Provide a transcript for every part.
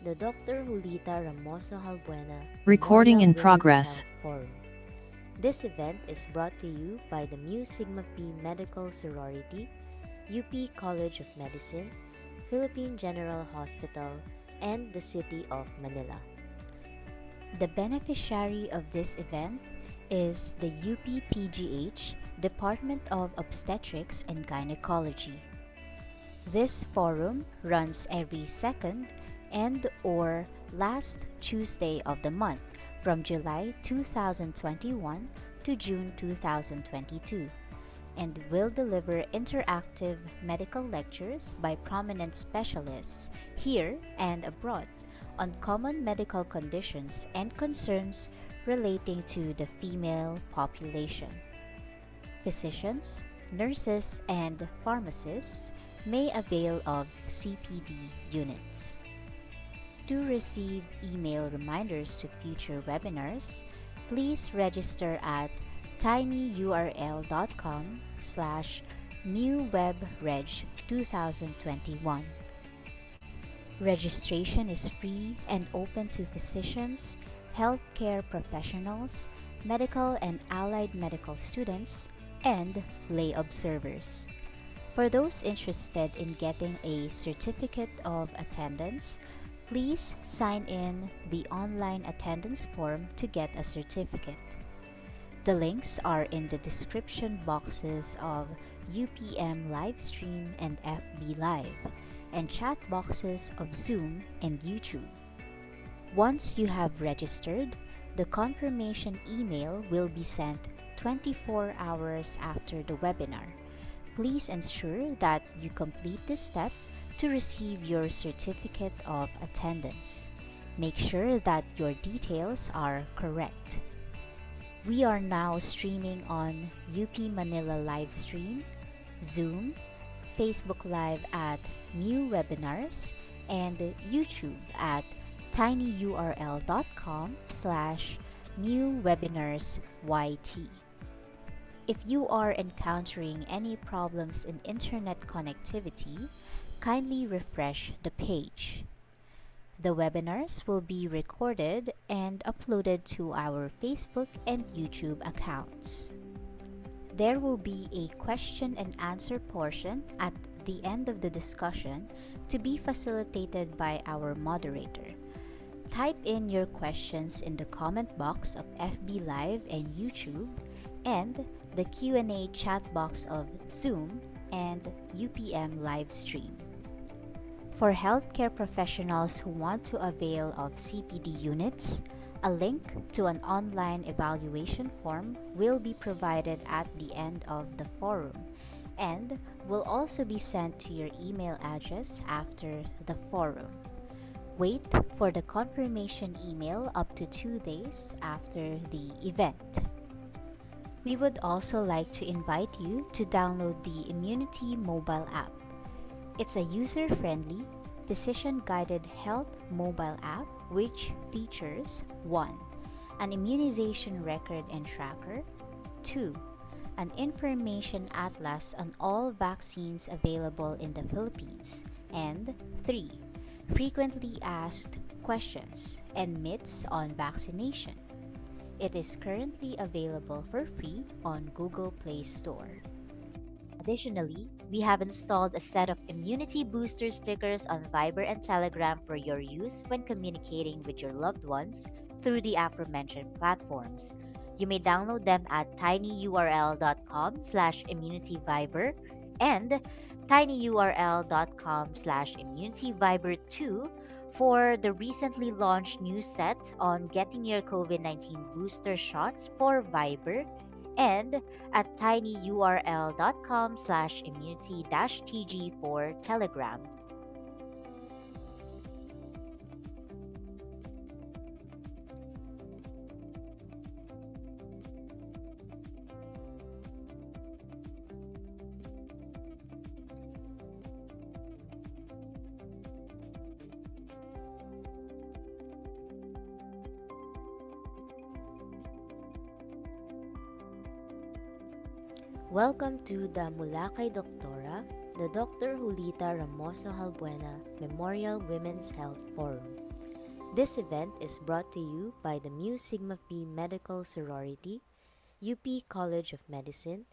the Dr. Julita Ramoso-Jalbuena Recording Memorial in Women's Health progress. Forum. This event is brought to you by the Mu Sigma Pi Medical Sorority, UP College of Medicine, Philippine General Hospital, and the City of Manila. The beneficiary of this event is the UPPGH Department of Obstetrics and Gynecology. This forum runs every second and or last Tuesday of the month from July 2021 to June 2022 and will deliver interactive medical lectures by prominent specialists here and abroad on common medical conditions and concerns relating to the female population. Physicians, nurses, and pharmacists may avail of CPD units. To receive email reminders to future webinars, please register at tinyurl.com/MUwebreg2021. Registration is free and open to physicians, healthcare professionals, medical and allied medical students, and lay observers. For those interested in getting a certificate of attendance, please sign in the online attendance form to get a certificate. The links are in the description boxes of UPM Livestream and FB Live, and chat boxes of Zoom and YouTube. Once you have registered, the confirmation email will be sent 24 hours after the webinar. Please ensure that you complete this step to receive your certificate of attendance. Make sure that your details are correct. We are now streaming on UP Manila Livestream, Zoom, Facebook Live at Mu Webinars, and YouTube at tinyurl.com/MuWebinarsYT. If you are encountering any problems in internet connectivity, kindly refresh the page. The webinars will be recorded and uploaded to our Facebook and YouTube accounts. There will be a question and answer portion at the end of the discussion to be facilitated by our moderator. Type in your questions in the comment box of FB Live and YouTube and the Q&A chat box of Zoom and UPM Livestream. For healthcare professionals who want to avail of CPD units, a link to an online evaluation form will be provided at the end of the forum and will also be sent to your email address after the forum. Wait for the confirmation email up to 2 days after the event. We would also like to invite you to download the Immunity mobile app. It's a user-friendly, physician-guided health mobile app which features 1. An immunization record and tracker, 2. An information atlas on all vaccines available in the Philippines, and 3. Frequently asked questions and myths on vaccination. It is currently available for free on Google Play Store. Additionally, we have installed a set of immunity booster stickers on Viber and Telegram for your use when communicating with your loved ones through the aforementioned platforms. You may download them at tinyurl.com/immunityviber and tinyurl.com/immunityviber2 for the recently launched new set on getting your COVID-19 booster shots for Viber, and at tinyurl.com/immunity-tg for Telegram. Welcome to the Mula kay Doktora, the Dr. Julita Ramoso-Jalbuena Memorial Women's Health Forum. This event is brought to you by the Mu Sigma Phi Medical Sorority, UP College of Medicine,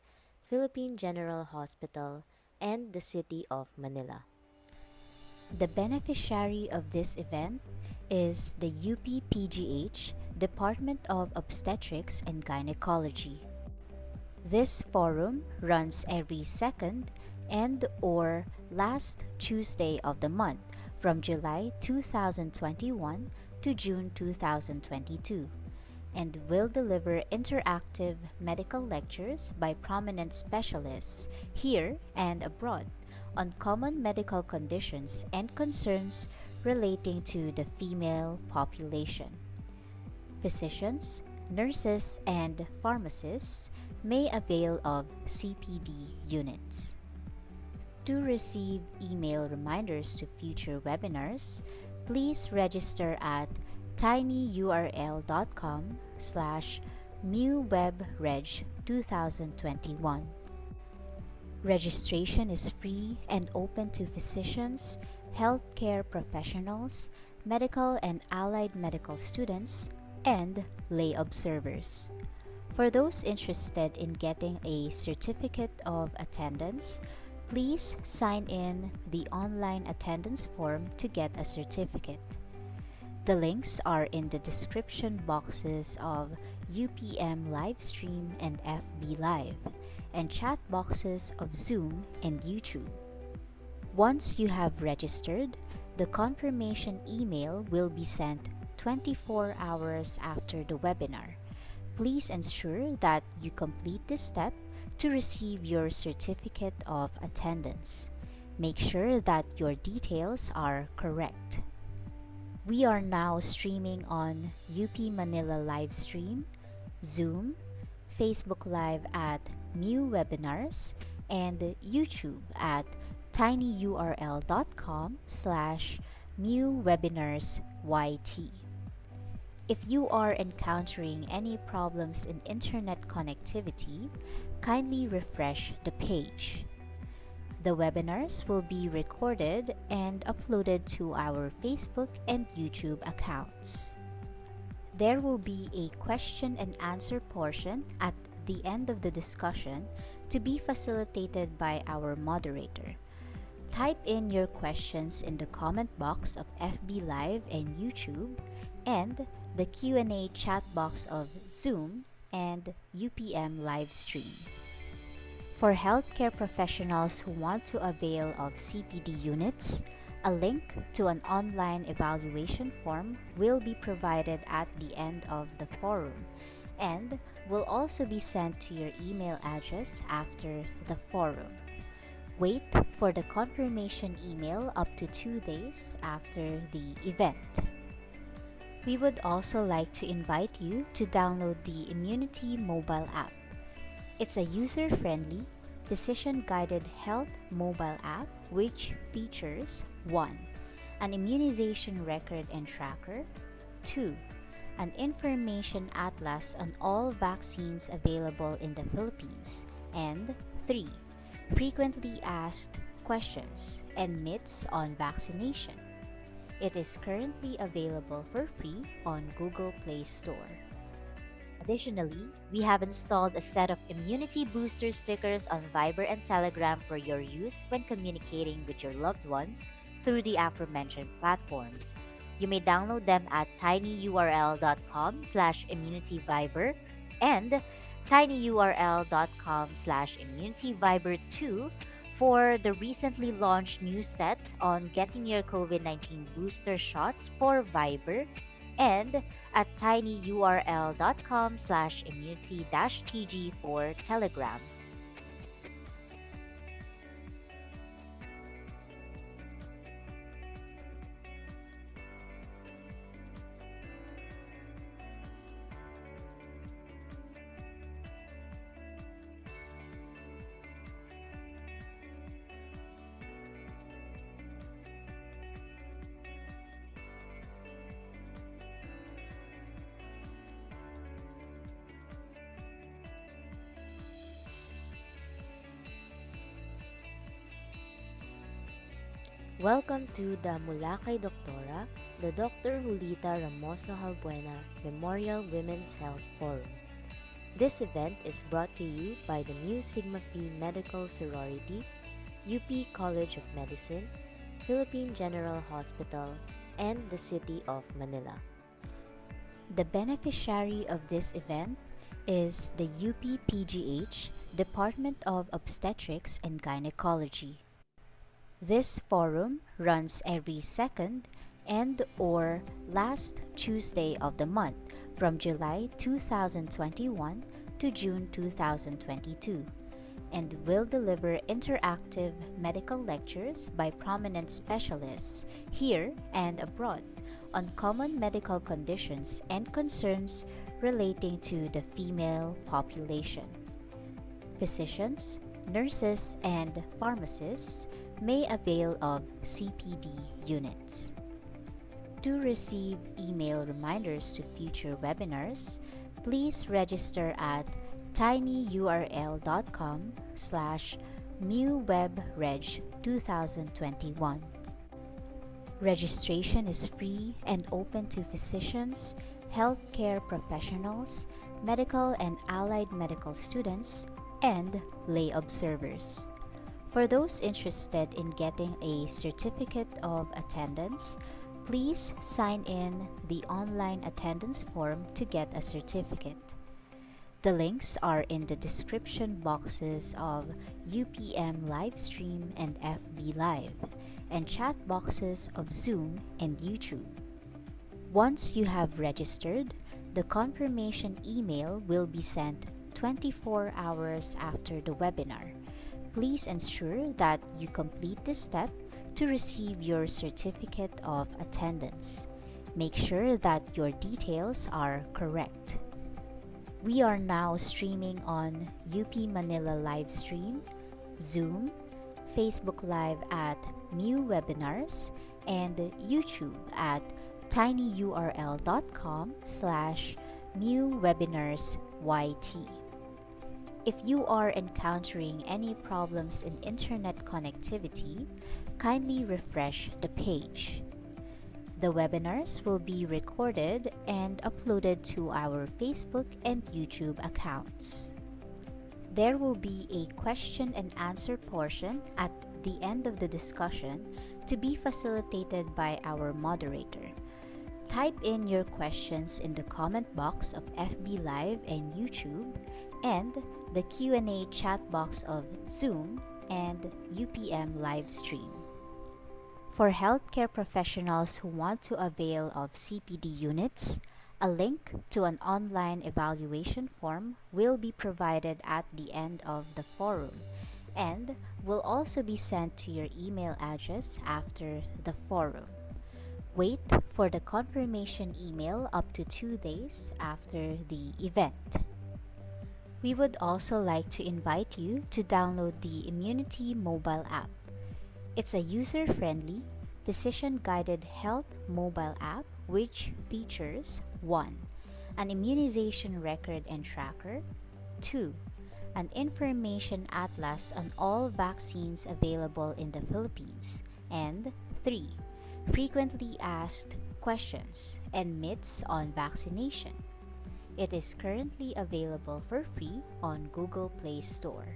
Philippine General Hospital, and the City of Manila. The beneficiary of this event is the UP-PGH Department of Obstetrics and Gynecology. This forum runs every second and or last Tuesday of the month from July 2021 to June 2022 and will deliver interactive medical lectures by prominent specialists here and abroad on common medical conditions and concerns relating to the female population. Physicians, nurses, and pharmacists may avail of CPD units. To receive email reminders to future webinars, please register at tinyurl.com/MUwebreg2021. Registration is free and open to physicians, healthcare professionals, medical and allied medical students, and lay observers. For those interested in getting a certificate of attendance, please sign in the online attendance form to get a certificate. The links are in the description boxes of UPM Livestream and FB Live, and chat boxes of Zoom and YouTube. Once you have registered, the confirmation email will be sent 24 hours after the webinar. Please ensure that you complete this step to receive your certificate of attendance. Make sure that your details are correct. We are now streaming on UP Manila Livestream, Zoom, Facebook Live at Mu Webinars, and YouTube at tinyurl.com/MuWebinarsYT. If you are encountering any problems in internet connectivity, kindly refresh the page. The webinars will be recorded and uploaded to our Facebook and YouTube accounts. There will be a question and answer portion at the end of the discussion to be facilitated by our moderator. Type in your questions in the comment box of FB Live and YouTube and the Q&A chat box of Zoom and UPM Livestream. For healthcare professionals who want to avail of CPD units, a link to an online evaluation form will be provided at the end of the forum and will also be sent to your email address after the forum. Wait for the confirmation email up to 2 days after the event. We would also like to invite you to download the Immunity mobile app. It's a user-friendly, physician-guided health mobile app which features 1. An immunization record and tracker, 2. An information atlas on all vaccines available in the Philippines, and 3. Frequently asked questions and myths on vaccination. It is currently available for free on Google Play Store. Additionally, we have installed a set of immunity booster stickers on Viber and Telegram for your use when communicating with your loved ones through the aforementioned platforms. You may download them at tinyurl.com/immunityviber and tinyurl.com/immunityviber2 for the recently launched new set on getting your COVID-19 booster shots for Viber, and at tinyurl.com/immunity-tg for Telegram. Welcome to the Mula kay Doktora, the Dr. Julita Ramoso-Jalbuena Memorial Women's Health Forum. This event is brought to you by the Mu Sigma Phi Medical Sorority, UP College of Medicine, Philippine General Hospital, and the City of Manila. The beneficiary of this event is the UP-PGH Department of Obstetrics and Gynecology. This forum runs every second and or last Tuesday of the month from July 2021 to June 2022 and will deliver interactive medical lectures by prominent specialists here and abroad on common medical conditions and concerns relating to the female population. Physicians, nurses, and pharmacists may avail of CPD units. To receive email reminders to future webinars, please register at tinyurl.com/MUwebreg2021. Registration is free and open to physicians, healthcare professionals, medical and allied medical students, and lay observers. For those interested in getting a certificate of attendance, please sign in the online attendance form to get a certificate. The links are in the description boxes of UPM Livestream and FB Live, and chat boxes of Zoom and YouTube. Once you have registered, the confirmation email will be sent 24 hours after the webinar. Please ensure that you complete this step to receive your certificate of attendance. Make sure that your details are correct. We are now streaming on UP Manila Livestream, Zoom, Facebook Live at Mu Webinars, and YouTube at tinyurl.com/MuWebinarsYT. If you are encountering any problems in internet connectivity, kindly refresh the page. The webinars will be recorded and uploaded to our Facebook and YouTube accounts. There will be a question and answer portion at the end of the discussion to be facilitated by our moderator. Type in your questions in the comment box of FB Live and YouTube and the Q&A chat box of Zoom and UPM Livestream. For healthcare professionals who want to avail of CPD units, a link to an online evaluation form will be provided at the end of the forum and will also be sent to your email address after the forum. Wait for the confirmation email up to 2 days after the event. We would also like to invite you to download the Immunity mobile app. It's a user-friendly, decision-guided health mobile app which features 1. An immunization record and tracker, 2. An information atlas on all vaccines available in the Philippines, and 3. Frequently asked questions and myths on vaccination. It is currently available for free on Google Play Store.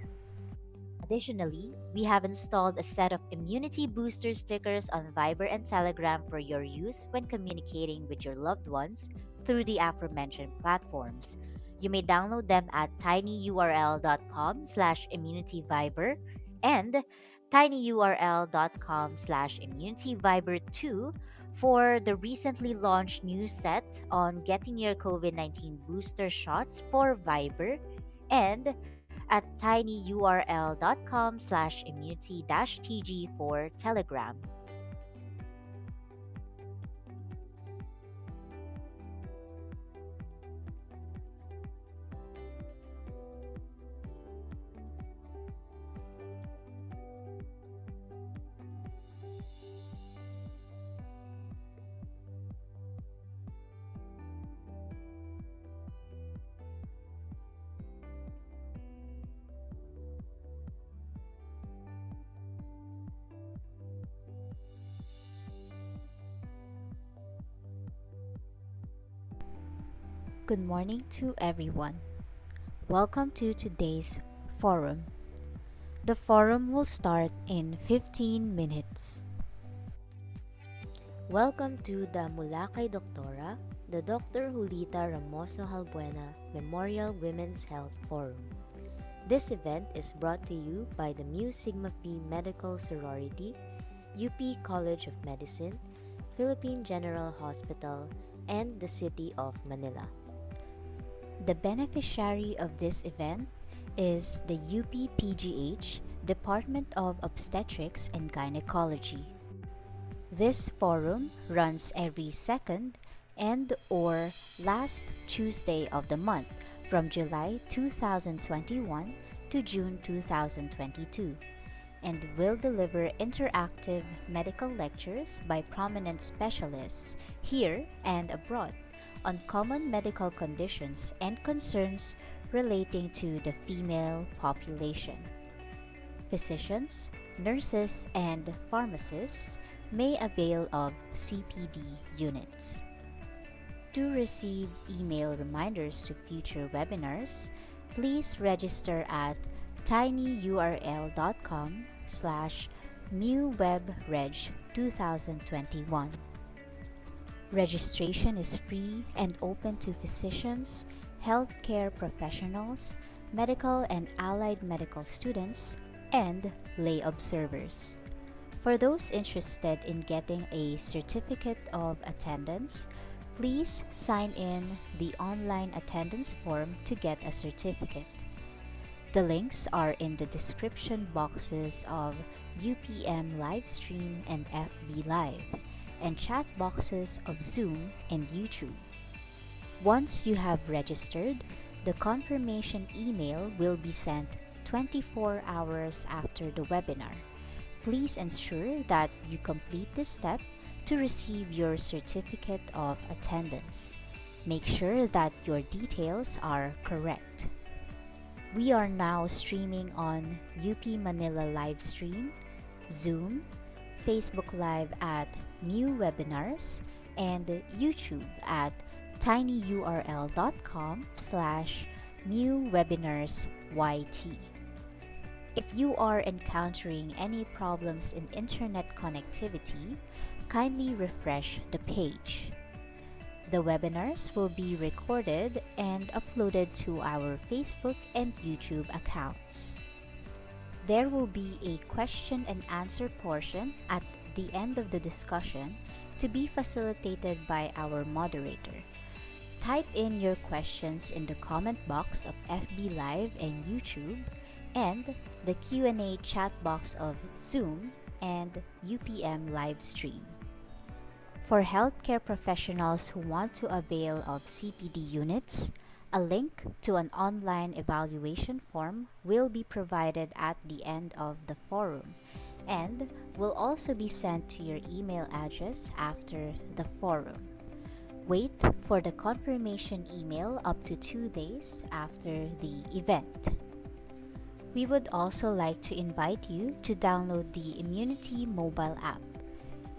Additionally, we have installed a set of immunity booster stickers on Viber and Telegram for your use when communicating with your loved ones through the aforementioned platforms. You may download them at tinyurl.com/immunityviber and tinyurl.com/immunityviber2 for the recently launched new set on getting your COVID-19 booster shots for Viber, and at tinyurl.com/immunity-tg for Telegram. Good morning to everyone. Welcome to today's forum. The forum will start in 15 minutes. Welcome to the MUla kay Doktora, the Dr. Julita Ramoso-Jalbuena Memorial Women's Health Forum. This event is brought to you by the Mu Sigma Phi Medical Sorority, UP College of Medicine, Philippine General Hospital, and the City of Manila. The beneficiary of this event is the UP-PGH Department of Obstetrics and Gynecology. This forum runs every second and or last Tuesday of the month from July 2021 to June 2022 and will deliver interactive medical lectures by prominent specialists here and abroad on common medical conditions and concerns relating to the female population. Physicians, nurses, and pharmacists may avail of CPD units. To receive email reminders to future webinars, please register at tinyurl.com/MUwebreg2021. Registration is free and open to physicians, healthcare professionals, medical and allied medical students, and lay observers. For those interested in getting a certificate of attendance, please sign in the online attendance form to get a certificate. The links are in the description boxes of UPM Livestream and FB Live, and chat boxes of Zoom and YouTube. Once you have registered, the confirmation email will be sent 24 hours after the webinar. Please ensure that you complete this step to receive your certificate of attendance. Make sure that your details are correct. We are now streaming on UP Manila Livestream, Zoom, Facebook Live at MUwebinars, and YouTube at tinyurl.com/MUwebinarsyt. If you are encountering any problems in internet connectivity, kindly refresh the page. The webinars will be recorded and uploaded to our Facebook and YouTube accounts. There will be a question and answer portion at the end of the discussion to be facilitated by our moderator. Type in your questions in the comment box of FB Live and YouTube and the Q&A chat box of Zoom and UPM Livestream. For healthcare professionals who want to avail of CPD units, a link to an online evaluation form will be provided at the end of the forum and will also be sent to your email address after the forum. Wait for the confirmation email up to 2 days after the event. We would also like to invite you to download the Immunity mobile app.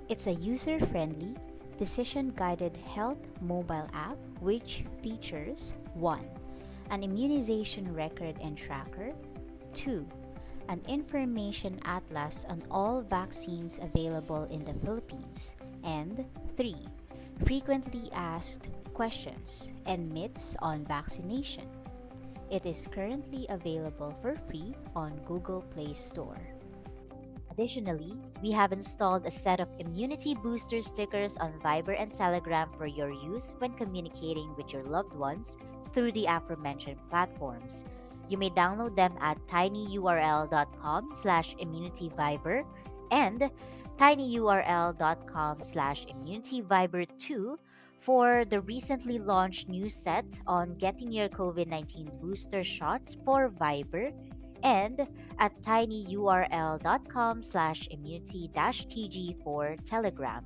It's a user-friendly, decision-guided health mobile app which features 1. An immunization record and tracker, 2. An information atlas on all vaccines available in the Philippines, and 3. Frequently asked questions and myths on vaccination. It is currently available for free on Google Play Store. Additionally, we have installed a set of immunity booster stickers on Viber and Telegram for your use when communicating with your loved ones through the aforementioned platforms. You may download them at tinyurl.com/immunityviber and tinyurl.com/immunityviber2 for the recently launched news set on getting your COVID-19 booster shots for Viber, and at tinyurl.com/immunity-tg for Telegram.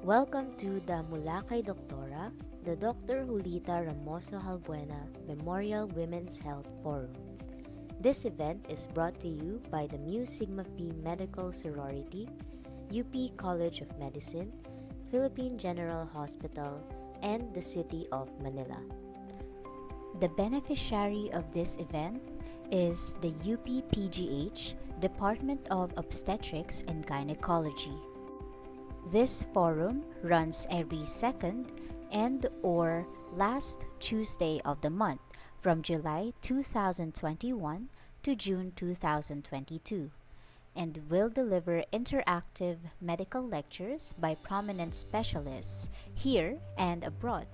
Welcome to the MUla kay Doktora, the Dr. Julita Ramoso-Jalbuena Memorial Women's Health Forum. This event is brought to you by the Mu Sigma Phi Medical Sorority, UP College of Medicine, Philippine General Hospital, and the City of Manila. The beneficiary of this event is the UP-PGH Department of Obstetrics and Gynecology. This forum runs every second and or last Tuesday of the month from July 2021 to June 2022 and will deliver interactive medical lectures by prominent specialists here and abroad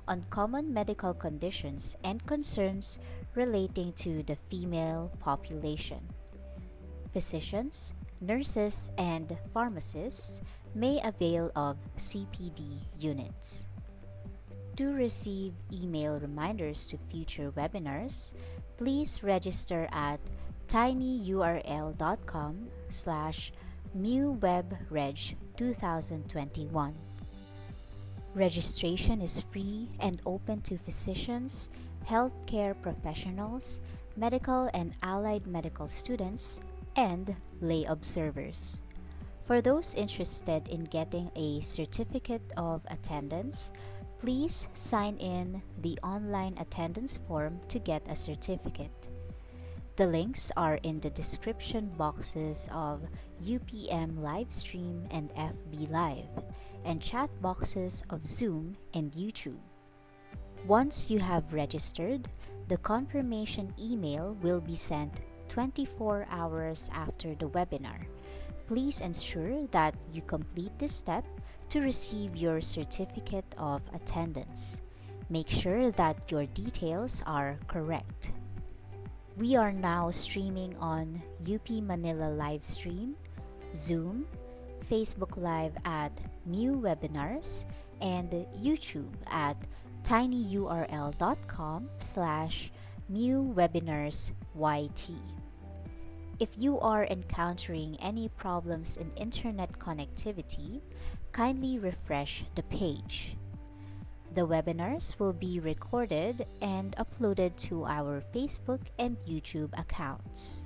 on common medical conditions and concerns relating to the female population. Physicians, nurses, and pharmacists may avail of CPD units. To receive email reminders to future webinars, please register at tinyurl.com/MUwebreg2021. Registration is free and open to physicians, healthcare professionals, medical and allied medical students, and lay observers. For those interested in getting a certificate of attendance, please sign in the online attendance form to get a certificate. The links are in the description boxes of UPM Livestream and FB Live, and chat boxes of Zoom and YouTube. Once you have registered, the confirmation email will be sent 24 hours after the webinar. Please ensure that you complete this step to receive your certificate of attendance. Make sure that your details are correct. We are now streaming on UP Manila Livestream, Zoom, Facebook Live at MUwebinars, and YouTube at tinyurl.com/MUwebinarsyt. If you are encountering any problems in internet connectivity, kindly refresh the page. The webinars will be recorded and uploaded to our Facebook and YouTube accounts.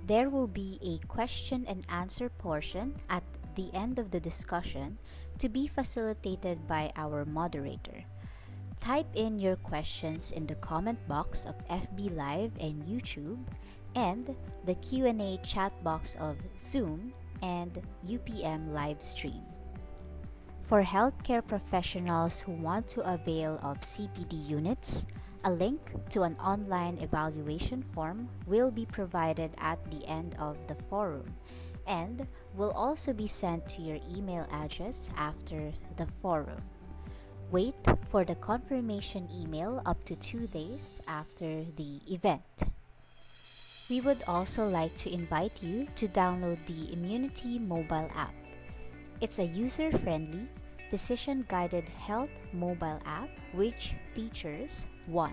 There will be a question and answer portion at the end of the discussion to be facilitated by our moderator. Type in your questions in the comment box of FB Live and YouTube and the Q&A chat box of Zoom and UPM Livestream. For healthcare professionals who want to avail of CPD units, a link to an online evaluation form will be provided at the end of the forum and will also be sent to your email address after the forum. Wait for the confirmation email up to 2 days after the event. We would also like to invite you to download the Immunity mobile app. It's a user-friendly, physician-guided health mobile app which features 1.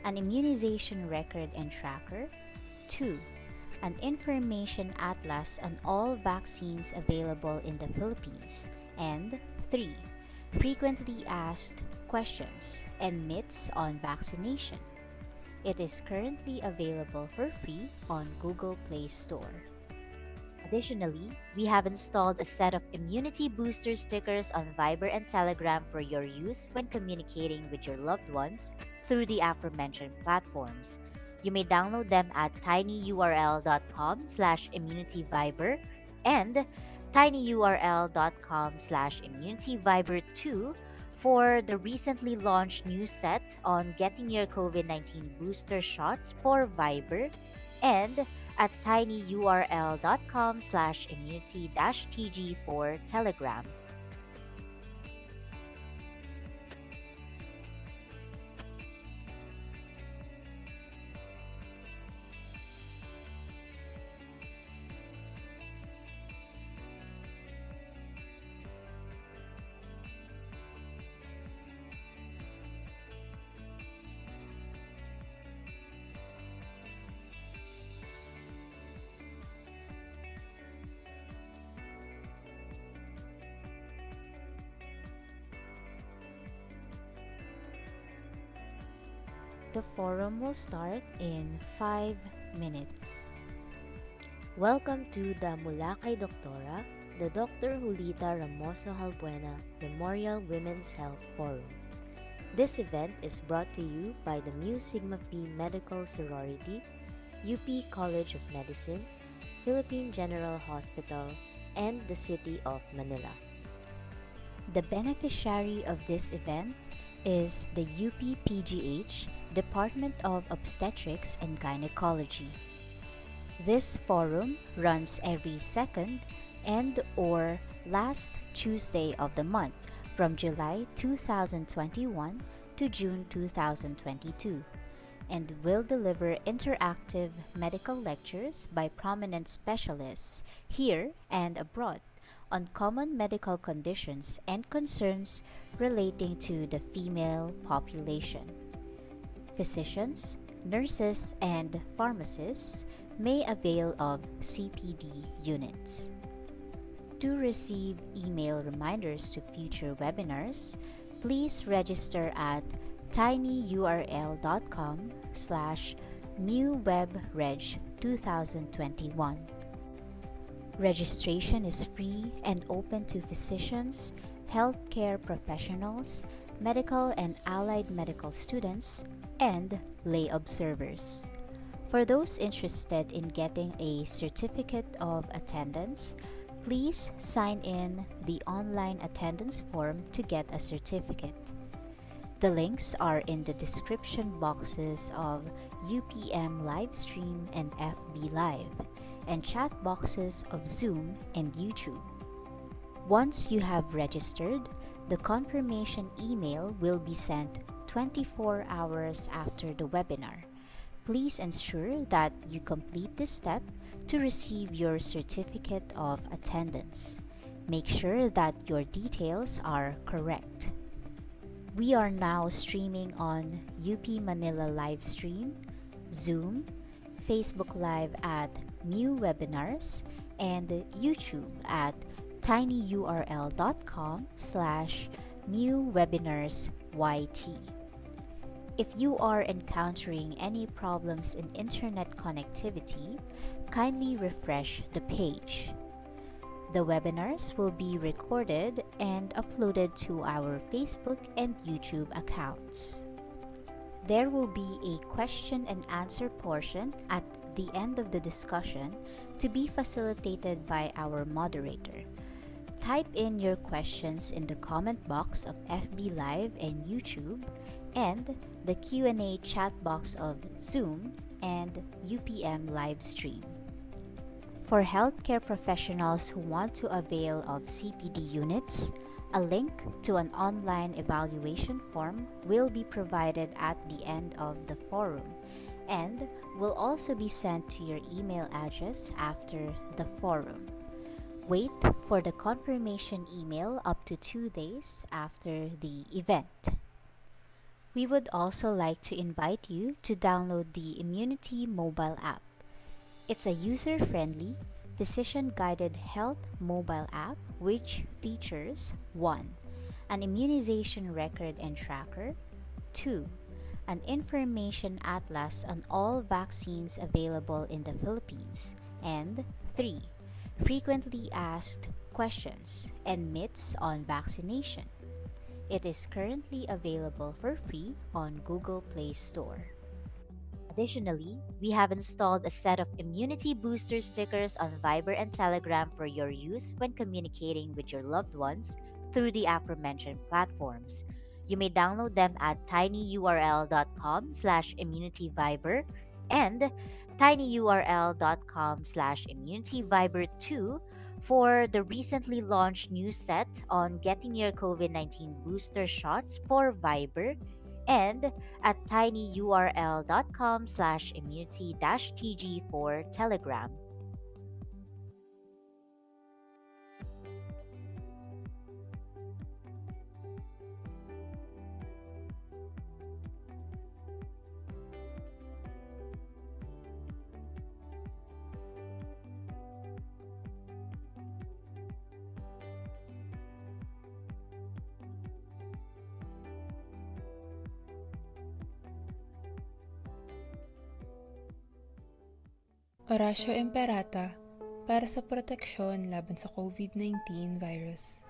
An immunization record and tracker, 2. An information atlas on all vaccines available in the Philippines, and 3. Frequently asked questions and myths on vaccination. It is currently available for free on Google Play Store. Additionally, we have installed a set of immunity booster stickers on Viber and Telegram for your use when communicating with your loved ones through the aforementioned platforms. You may download them at tinyurl.com/immunityviber and tinyurl.com/immunityviber2 for the recently launched new set on getting your COVID-19 booster shots for Viber, and at tinyurl.com/immunity-tg for Telegram. The forum will start in 5 minutes. Welcome to the MUla kay Doktora, the Dr. Julita Ramoso-Jalbuena Memorial Women's Health Forum. This event is brought to you by the Mu Sigma Phi Medical Sorority, UP College of Medicine, Philippine General Hospital, and the City of Manila. The beneficiary of this event is the UP-PGH Department of Obstetrics and Gynecology. This forum runs every second and or last Tuesday of the month from July 2021 to June 2022 and will deliver interactive medical lectures by prominent specialists here and abroad on common medical conditions and concerns relating to the female population. Physicians, nurses, and pharmacists may avail of CPD units. To receive email reminders to future webinars, please register at tinyurl.com/MUwebreg2021. Registration is free and open to physicians, healthcare professionals, medical and allied medical students, and lay observers. For those interested in getting a certificate of attendance, please sign in the online attendance form to get a certificate. The links are in the description boxes of UPM Livestream and FB Live, and chat boxes of Zoom and YouTube. Once you have registered, the confirmation email will be sent 24 hours after the webinar. Please ensure that you complete this step to receive your certificate of attendance. Make sure that your details are correct. We are now streaming on UP Manila Livestream, Zoom, Facebook Live at Mu Webinars, and YouTube at tinyurl.com/MuWebinarsYT. If you are encountering any problems in internet connectivity, kindly refresh the page. The webinars will be recorded and uploaded to our Facebook and YouTube accounts. There will be a question and answer portion at the end of the discussion to be facilitated by our moderator. Type in your questions in the comment box of FB Live and YouTube and the Q&A chat box of Zoom and UPM Livestream. For healthcare professionals who want to avail of CPD units, a link to an online evaluation form will be provided at the end of the forum and will also be sent to your email address after the forum. Wait for the confirmation email up to 2 days after the event. We would also like to invite you to download the Immunity mobile app. It's a user-friendly, physician-guided health mobile app which features 1. An immunization record and tracker, 2. An information atlas on all vaccines available in the Philippines, and 3. Frequently asked questions and myths on vaccination. It is currently available for free on Google Play Store. Additionally, we have installed a set of immunity booster stickers on Viber and Telegram for your use when communicating with your loved ones through the aforementioned platforms. You may download them at tinyurl.com/immunityviber and tinyurl.com/immunityviber2 for the recently launched new set on getting your COVID-19 booster shots for Viber, and at tinyurl.com/immunity-tg for Telegram. Orasyo Imperata para sa proteksyon laban sa COVID-19 virus.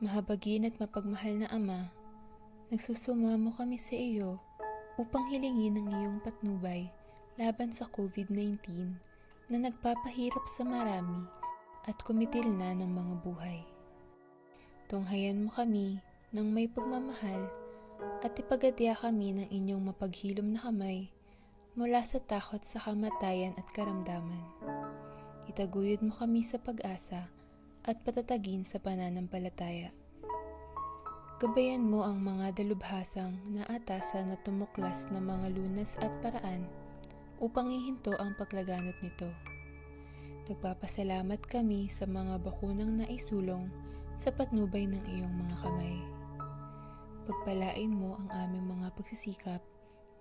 Mahabagin at mapagmahal na Ama, nagsusumamo kami sa iyo upang hilingin ang iyong patnubay laban sa COVID-19 na nagpapahirap sa marami at kumitil na ng mga buhay. Tunghayan mo kami ng may pagmamahal at ipagadya kami ng inyong mapaghilom na kamay mula sa takot sa kamatayan at karamdaman. Itaguyod mo kami sa pag-asa at patatagin sa pananampalataya. Gabayan mo ang mga dalubhasang naatasan na tumuklas na mga lunas at paraan upang ihinto ang paglaganap nito. Nagpapasalamat kami sa mga bakunang naisulong sa patnubay ng iyong mga kamay. Pagpalain mo ang aming mga pagsisikap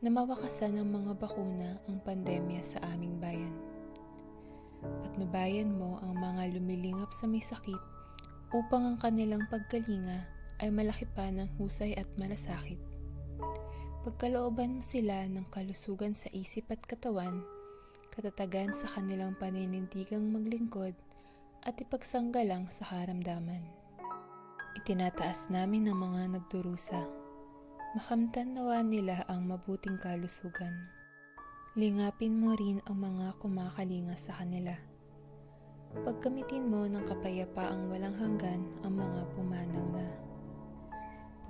na mawakasan ng mga bakuna ang pandemya sa aming bayan. Patnubayan mo ang mga lumilingap sa may sakit upang ang kanilang pagkalinga ay malaki pa ng husay at malasakit. Pagkalooban mo sila ng kalusugan sa isip at katawan, katatagan sa kanilang paninindigang maglingkod at ipagsanggalang sa karamdaman. Itinataas namin ang mga nagdurusa. Makamtan nawa nila ang mabuting kalusugan. Lingapin mo rin ang mga kumakalinga sa kanila. Pagkamitin mo ng kapayapaang walang hanggan ang mga pumanaw na.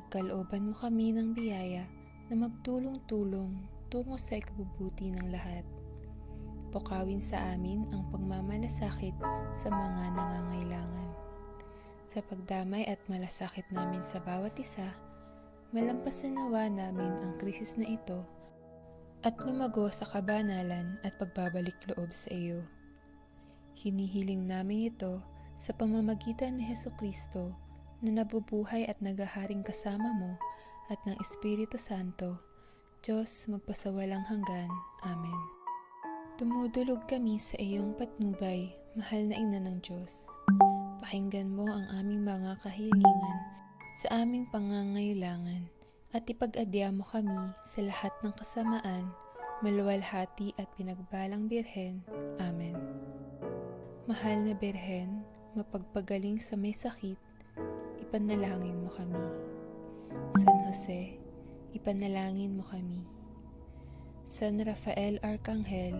Pagkalooban mo kami ng biyaya na magtulong-tulong tungo sa ikabubuti ng lahat. Pukawin sa amin ang pagmamalasakit sa mga nangangailangan. Sa pagdamay at malasakit namin sa bawat isa, malampasan nawa namin ang krisis na ito at lumago sa kabanalan at pagbabalik loob sa iyo. Hinihiling namin ito sa pamamagitan ni Hesukristo na nabubuhay at naghaharing kasama mo at ng Espiritu Santo, Diyos magpasawalang hanggan. Amen. Tumudulog kami sa iyong patnubay, mahal na Ina ng Diyos. Pakinggan mo ang aming mga kahilingan sa aming pangangailangan at ipag-adya mo kami sa lahat ng kasamaan, maluwalhati at pinagbalang Birhen. Amen. Mahal na Birhen, mapagpagaling sa may sakit, ipanalangin mo kami. San Jose, ipanalangin mo kami. San Rafael Arcangel,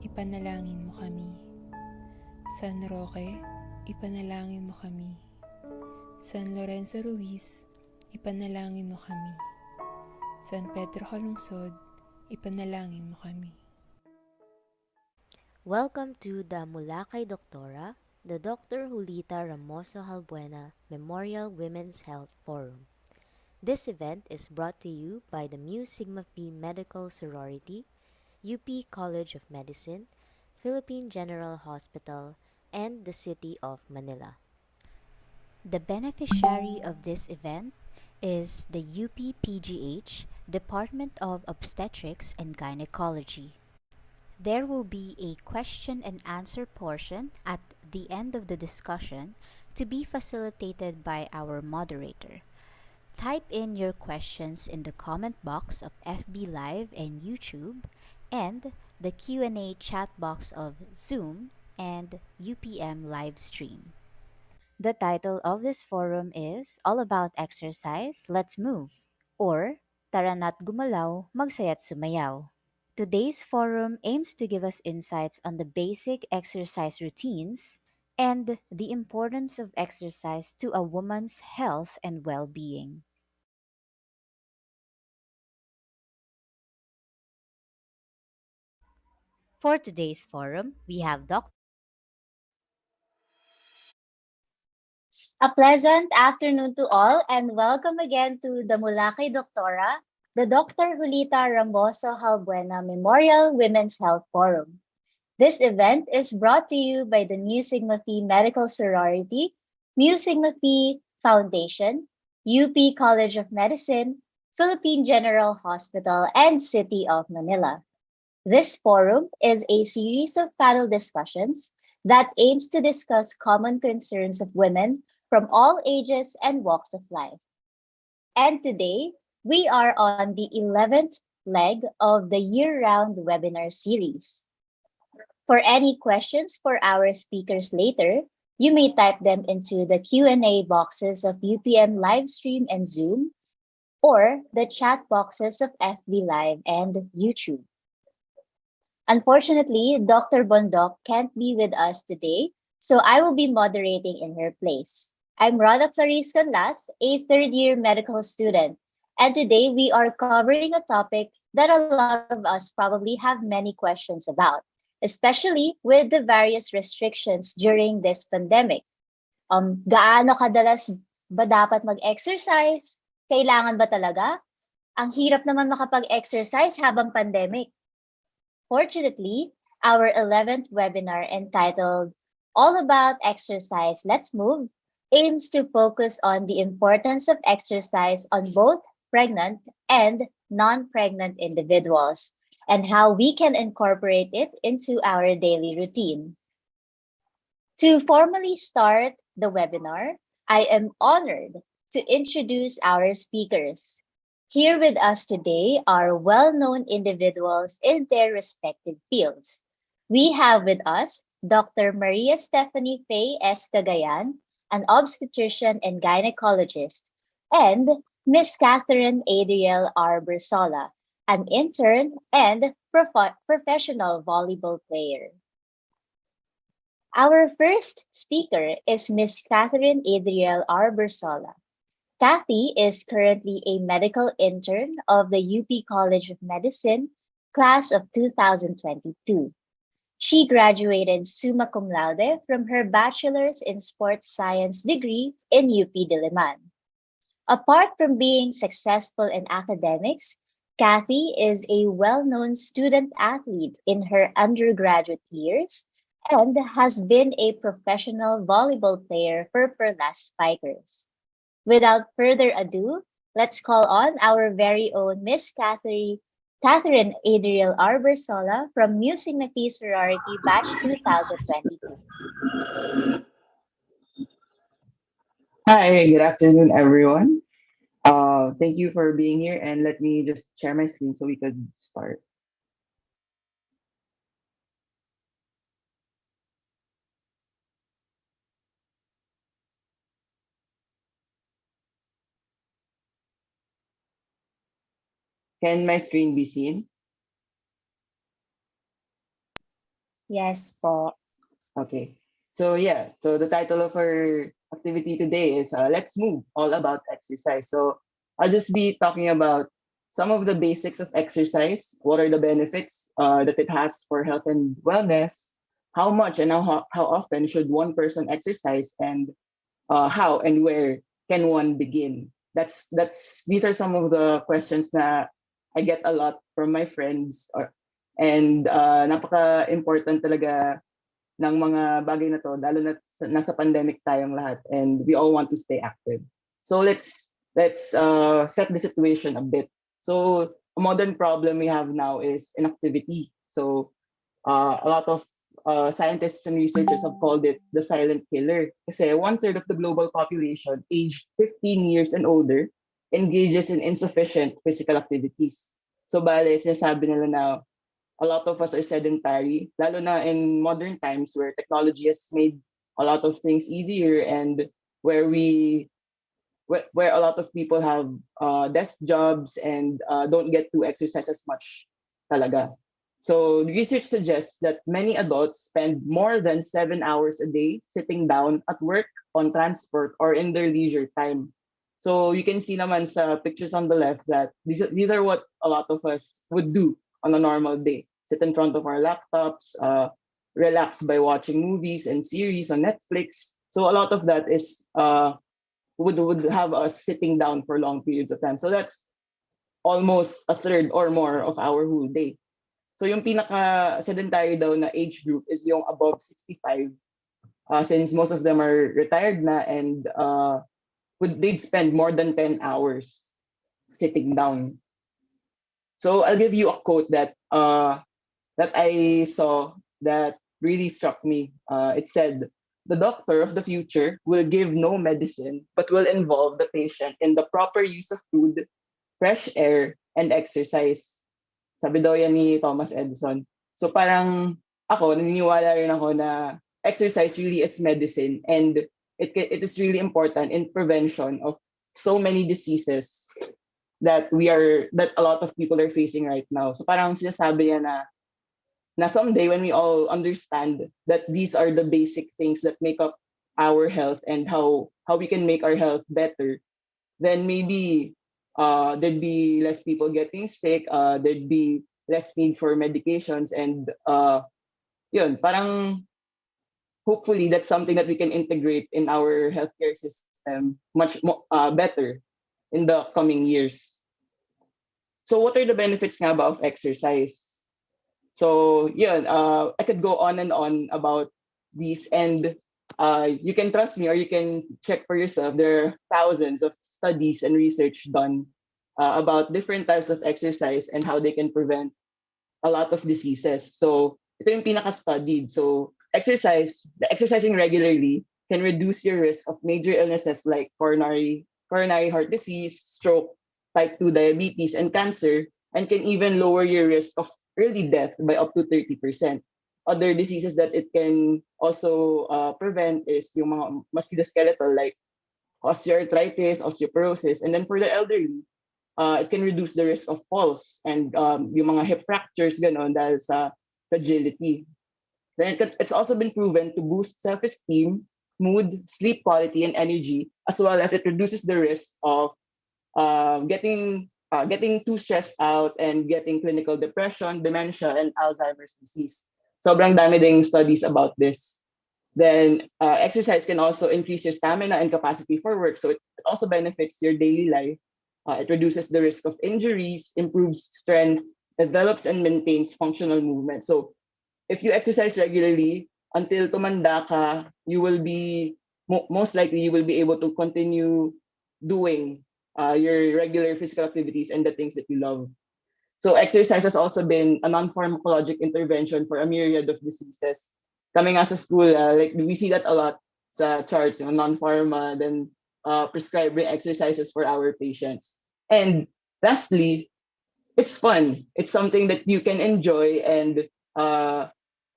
ipanalangin mo kami. San Roque, ipanalangin mo kami. San Lorenzo Ruiz, ipanalangin mo kami. San Pedro Calungsod, ipanalangin mo kami. Welcome to the MUla kay Doktora, the Dr. Julita Ramoso-Jalbuena Memorial Women's Health Forum. This event is brought to you by the Mu Sigma Phi Medical Sorority, UP College of Medicine, Philippine General Hospital, and the City of Manila. The beneficiary of this event is the UP-PGH Department of Obstetrics and Gynecology. There will be a question and answer portion at the end of the discussion to be facilitated by our moderator. Type in your questions in the comment box of FB Live and YouTube and the Q&A chat box of Zoom and UPM live stream. The title of this forum is All About Exercise, Let's Move, or Tara na't Gumalaw, Magsaya't Sumayaw. Today's forum aims to give us insights on the basic exercise routines and the importance of exercise to a woman's health and well-being. For today's forum, we have Dr. A pleasant afternoon to all and welcome again to the MUla kay Doktora, the Dr. Julita Ramoso-Jalbuena Memorial Women's Health Forum. This event is brought to you by the Mu Sigma Phi Medical Sorority, Mu Sigma Phi Foundation, UP College of Medicine, Philippine General Hospital, and City of Manila. This forum is a series of panel discussions that aims to discuss common concerns of women from all ages and walks of life. And today, we are on the 11th leg of the year-round webinar series. For any questions for our speakers later, you may type them into the Q&A boxes of UPM Livestream and Zoom or the chat boxes of FB Live and YouTube. Unfortunately, Dr. Bondoc can't be with us today, so I will be moderating in her place. I'm Rhoda Clarice Canlas, a third-year medical student, and today we are covering a topic that a lot of us probably have many questions about, especially with the various restrictions during this pandemic. Gaano kadalas ba dapat mag-exercise? Kailangan ba talaga? Ang hirap naman makapag-exercise habang pandemic. Fortunately, our 11th webinar entitled All About Exercise, Let's Move aims to focus on the importance of exercise on both pregnant and non-pregnant individuals and how we can incorporate it into our daily routine. To formally start the webinar, I am honored to introduce our speakers. Here with us today are well-known individuals in their respective fields. We have with us Dr. Maria Stephanie Faye S. Cagayan, an obstetrician and gynecologist, and Miss Katherine Adrielle R. Bersola, an intern and professional volleyball player. Our first speaker is Miss Katherine Adrielle R. Bersola. Kathy is currently a medical intern of the UP College of Medicine, class of 2022. She graduated summa cum laude from her bachelor's in sports science degree in UP Diliman. Apart from being successful in academics, Kathy is a well-known student athlete in her undergraduate years and has been a professional volleyball player for Perlas Spikers. Without further ado, let's call on our very own Miss Katherine Adrielle R. Bersola from Mu Sigma Phi Sorority Batch 2022. Hi, good afternoon, everyone. Thank you for being here, and let me just share my screen so we could start. Can my screen be seen? Yes po. Okay. So the title of our activity today is Let's Move, all about exercise. So I'll just be talking about some of the basics of exercise. What are the benefits that it has for health and wellness? How much and how often should one person exercise, and how and where can one begin? These are some of the questions that I get a lot from my friends, and napaka-important talaga ng mga bagay na to, lalo na nasa pandemic tayong lahat, and we all want to stay active. So let's set the situation a bit. So a modern problem we have now is inactivity. So a lot of scientists and researchers have called it the silent killer. Kasi 1/3 of the global population aged 15 years and older engages in insufficient physical activities. So bale, sinasabi nila na a lot of us are sedentary, lalo na in modern times where technology has made a lot of things easier, and where a lot of people have desk jobs and don't get to exercise as much talaga. So research suggests that many adults spend more than 7 hours a day sitting down at work, on transport, or in their leisure time. So you can see naman sa pictures on the left that these are what a lot of us would do on a normal day. Sit in front of our laptops, relax by watching movies and series on Netflix. So a lot of that is would have us sitting down for long periods of time. So that's almost a third or more of our whole day. So yung pinaka-sedentary daw na age group is yung above 65, since most of them are retired na, and they'd spend more than 10 hours sitting down. So I'll give you a quote that I saw that really struck me. It said, "The doctor of the future will give no medicine, but will involve the patient in the proper use of food, fresh air, and exercise." Sabi daw yan ni Thomas Edison. So parang ako, naniniwala rin ako na exercise really is medicine, and it is really important in prevention of so many diseases that a lot of people are facing right now. So parang sinasabi niya na someday when we all understand that these are the basic things that make up our health and how we can make our health better, then maybe there'd be less people getting sick, there'd be less need for medications, and yun, parang hopefully that's something that we can integrate in our healthcare system much more better in the coming years. So what are the benefits nga ba of exercise? So yun, I could go on and on about these, and you can trust me or you can check for yourself. There are thousands of studies and research done about different types of exercise and how they can prevent a lot of diseases. So ito yung pinaka-studied. So exercising regularly can reduce your risk of major illnesses like coronary heart disease, stroke, type 2 diabetes, and cancer, and can even lower your risk of early death by up to 30%. Other diseases that it can also prevent is yung mga musculoskeletal like osteoarthritis, osteoporosis, and then for the elderly, it can reduce the risk of falls and yung mga hip fractures ganon dahil sa fragility. Then it's also been proven to boost self-esteem, mood, sleep quality, and energy, as well as it reduces the risk of getting too stressed out and getting clinical depression, dementia, and Alzheimer's disease. Sobrang dami ding studies about this. Then exercise can also increase your stamina and capacity for work. So it also benefits your daily life. It reduces the risk of injuries, improves strength, develops and maintains functional movement. So if you exercise regularly until tumanda ka, you will be most likely you will be able to continue doing your regular physical activities and the things that you love. So exercise has also been a non-pharmacologic intervention for a myriad of diseases. Coming as a school, like we see that a lot sa charts, non-pharma, then prescribing exercises for our patients. And lastly, it's fun. It's something that you can enjoy and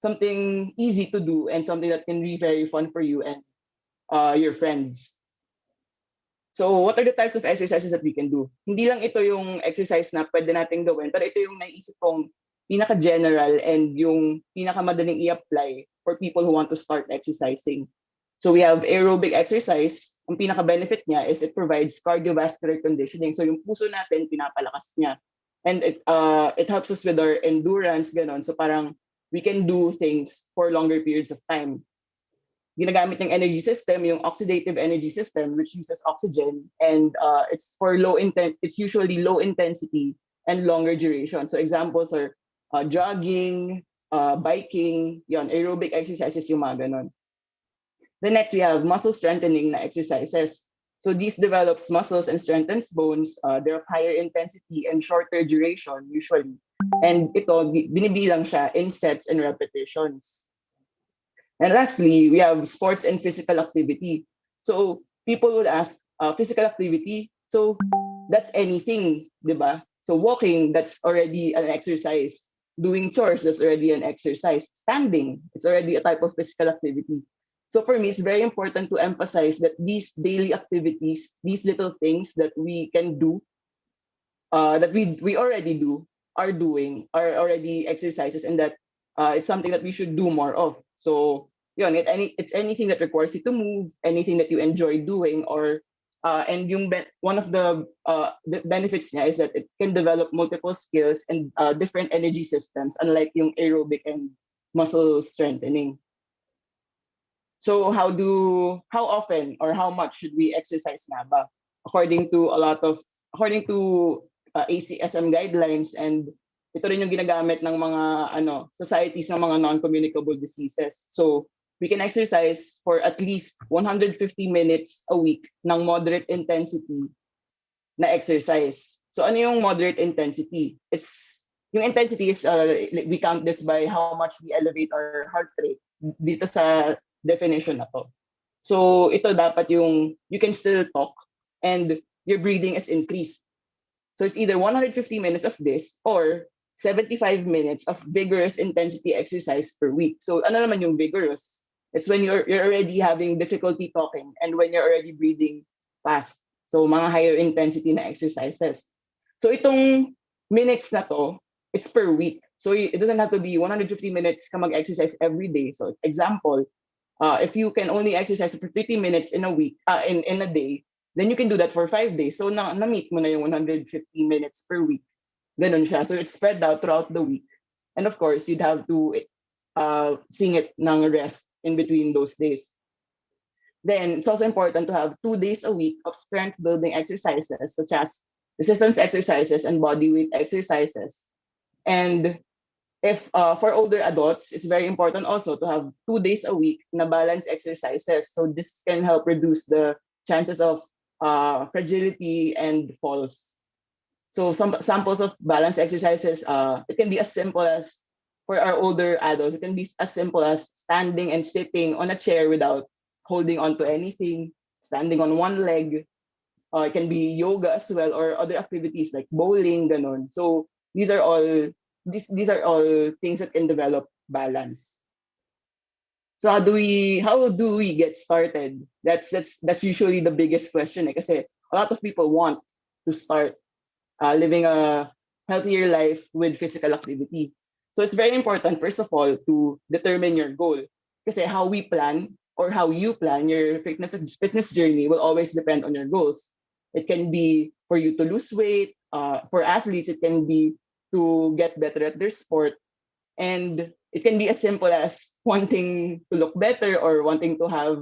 something easy to do and something that can be very fun for you and your friends. So what are the types of exercises that we can do? Hindi lang ito yung exercise na pwede nating gawin, pero ito yung naisip kong pinaka-general and yung pinaka-madaling i-apply for people who want to start exercising. So we have aerobic exercise. Ang pinaka-benefit niya is it provides cardiovascular conditioning. So yung puso natin, pinapalakas niya. And it helps us with our endurance, ganon. So parang we can do things for longer periods of time. Ginagamit ng energy system, yung oxidative energy system, which uses oxygen, and it's usually low intensity and longer duration. So examples are jogging, biking, yon, aerobic exercises yung mga ganon. The next we have muscle strengthening na exercises. So these develops muscles and strengthens bones. They're of higher intensity and shorter duration usually. And ito, binibilang siya in sets and repetitions. And lastly, we have sports and physical activity. So people would ask, physical activity, so that's anything, di ba? So walking, that's already an exercise. Doing chores, that's already an exercise. Standing, it's already a type of physical activity. So for me, it's very important to emphasize that these daily activities, these little things that we can do, that we already do, are already exercises, and that it's something that we should do more of. So yun, it's anything that requires you to move, anything that you enjoy doing, or and one of the benefits niya is that it can develop multiple skills and different energy systems, unlike yung aerobic and muscle strengthening. So how often or how much should we exercise nga ba? According to ACSM guidelines, and ito rin yung ginagamit ng mga societies ng mga non-communicable diseases. So we can exercise for at least 150 minutes a week ng moderate intensity na exercise. So ano yung moderate intensity? Yung intensity is, we count this by how much we elevate our heart rate dito sa definition na to. So ito dapat yung you can still talk and your breathing is increased. So it's either 150 minutes of this or 75 minutes of vigorous intensity exercise per week. So ano naman yung vigorous? It's when you're already having difficulty talking and when you're already breathing fast. So mga higher intensity na exercises. So itong minutes na to, it's per week. So it doesn't have to be 150 minutes ka mag-exercise every day. So example, if you can only exercise for 30 minutes in a week, in a day, then you can do that for 5 days. So na-meet mo na yung 150 minutes per week. Ganun siya. So it's spread out throughout the week. And of course, you'd have to sing it ng rest in between those days. Then it's also important to have 2 days a week of strength building exercises such as resistance exercises and body weight exercises. And if for older adults, it's very important also to have 2 days a week na balance exercises. So this can help reduce the chances of fragility and falls. So some samples of balance exercises, it can be as simple as, for our older adults, it can be as simple as standing and sitting on a chair without holding on to anything, standing on one leg. It can be yoga as well or other activities like bowling, ganon. So these are all things that can develop balance. So how do we get started? That's usually the biggest question. Kasi a lot of people want to start living a healthier life with physical activity. So it's very important, first of all, to determine your goal. Kasi how we plan or how you plan your fitness journey will always depend on your goals. It can be for you to lose weight. For athletes, it can be to get better at their sport. And it can be as simple as wanting to look better or wanting to have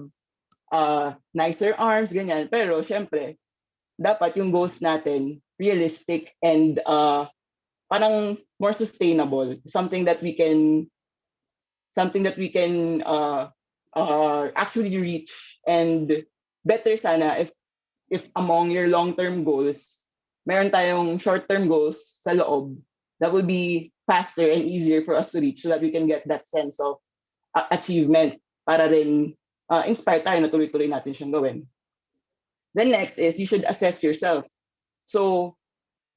nicer arms, ganyan. Pero syempre, dapat yung goals natin realistic and parang more sustainable, something that we can actually reach. And better sana if among your long-term goals, meron tayong short-term goals sa loob that will be faster and easier for us to reach so that we can get that sense of achievement para rin inspire tayo na tuloy-tuloy natin siyang gawin. Then next is you should assess yourself. So,